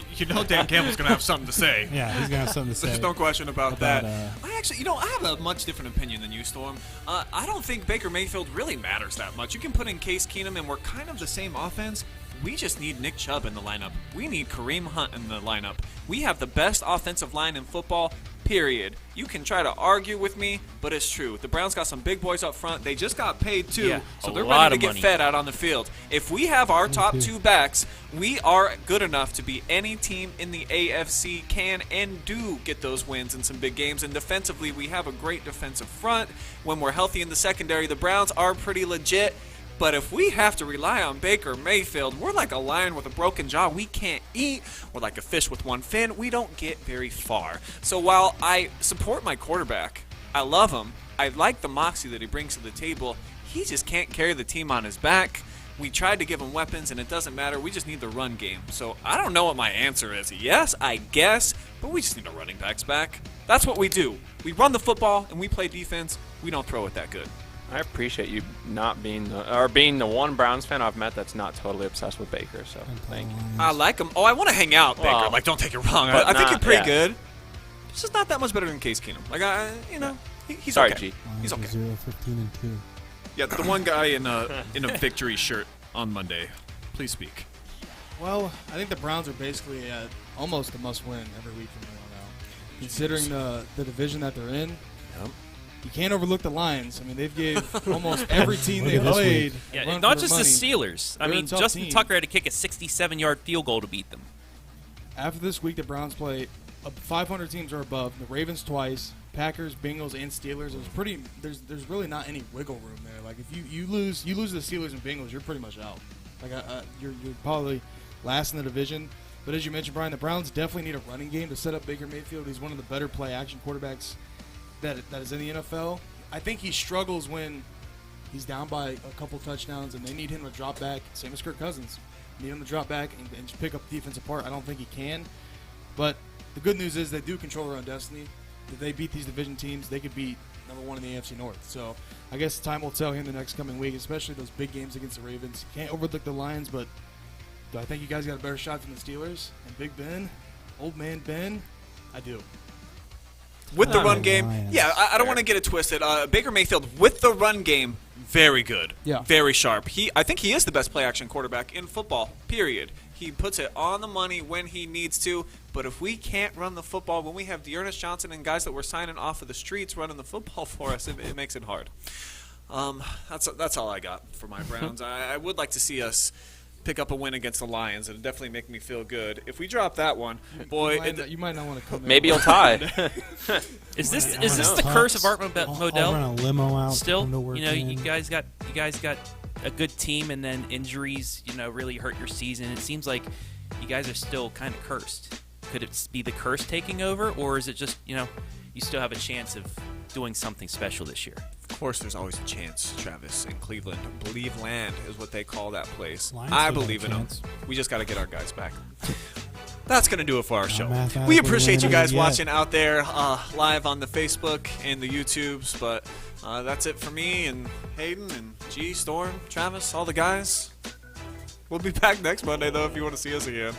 Dan Campbell's going to have something to say. Yeah, he's going to have something to say. There's no question about that. I actually, I have a much different opinion than you, Storm. I don't think Baker Mayfield really matters that much. You can put in Case Keenum, and we're kind of the same offense. We just need Nick Chubb in the lineup. We need Kareem Hunt in the lineup. We have the best offensive line in football, period. You can try to argue with me, but it's true. The Browns got some big boys up front. They just got paid, too, Yeah, so a they're lot ready of to get money. fed out on the field. If we have our top two backs, we are good enough to be any team in the AFC can and do get those wins in some big games. And defensively, we have a great defensive front. When we're healthy in the secondary, the Browns are pretty legit. But if we have to rely on Baker Mayfield, we're like a lion with a broken jaw. We can't eat. We're like a fish with one fin. We don't get very far. So while I support my quarterback, I love him, I like the moxie that he brings to the table, he just can't carry the team on his back. We tried to give him weapons, and it doesn't matter. We just need the run game. So I don't know what my answer is. Yes, I guess, but we just need our running backs back. That's what we do. We run the football, and we play defense. We don't throw it that good. I appreciate you not being being the one Browns fan I've met that's not totally obsessed with Baker. So thank you. I like him. Oh, I want to hang out, Baker. Well, Don't take it wrong. but I think not- you're pretty yeah. good. It's just not that much better than Case Keenum. He's Sorry, okay. G. He's okay. 0-15-2. Yeah, the one guy in a victory shirt on Monday. Please speak. Well, I think the Browns are basically almost a must-win every week from here on out. Considering the division that they're in, you can't overlook the Lions. I mean, they've gave almost every team they Look at this played. Yeah, a run not for just their the money. Steelers. I They're a mean, tough Justin team. Tucker had to kick a 67-yard field goal to beat them. After this week, the Browns play 500 teams or above. The Ravens twice, Packers, Bengals, and Steelers. There's really not any wiggle room there. Like if you lose the Steelers and Bengals, you're pretty much out. Like you're probably last in the division. But as you mentioned, Brian, the Browns definitely need a running game to set up Baker Mayfield. He's one of the better play action quarterbacks that is in the NFL. I think he struggles when he's down by a couple touchdowns and they need him to drop back. Same as Kirk Cousins. Need him to drop back and just pick up the defense apart. I don't think he can. But the good news is they do control their own destiny. If they beat these division teams, they could beat number 1 in the AFC North. So I guess time will tell here in the next coming week, especially those big games against the Ravens. Can't overlook the Lions, but do I think you guys got a better shot than the Steelers? And Big Ben, old man Ben, I do. With the run game, Lions. yeah, I don't want to get it twisted. Baker Mayfield, with the run game, very good. Yeah. Very sharp. I think he is the best play-action quarterback in football, period. He puts it on the money when he needs to. But if we can't run the football, when we have Dearness Johnson and guys that we're signing off of the streets running the football for us, it makes it hard. That's all I got for my Browns. I would like to see us pick up a win against the Lions. It'd definitely make me feel good. If we drop that one, boy, You might not want to come in. Maybe you'll tie. Is this I is this know. the curse of Art I'll Modell? run a limo out. Still, come to work you know, in. you guys got a good team, and then injuries, really hurt your season. It seems like you guys are still kind of cursed. Could it be the curse taking over, or is it just you still have a chance of doing something special this year? of course there's always a chance, Travis, in Cleveland. Believeland is what they call that place. Lions I still believe have in a them. chance. We just got to get our guys back. That's going to do it for our show. mathematically We appreciate you guys eliminated yet. watching out there live on the Facebook and the YouTubes, but that's it for me and Hayden and G, Storm, Travis, all the guys. We'll be back next Monday, though, if you want to see us again.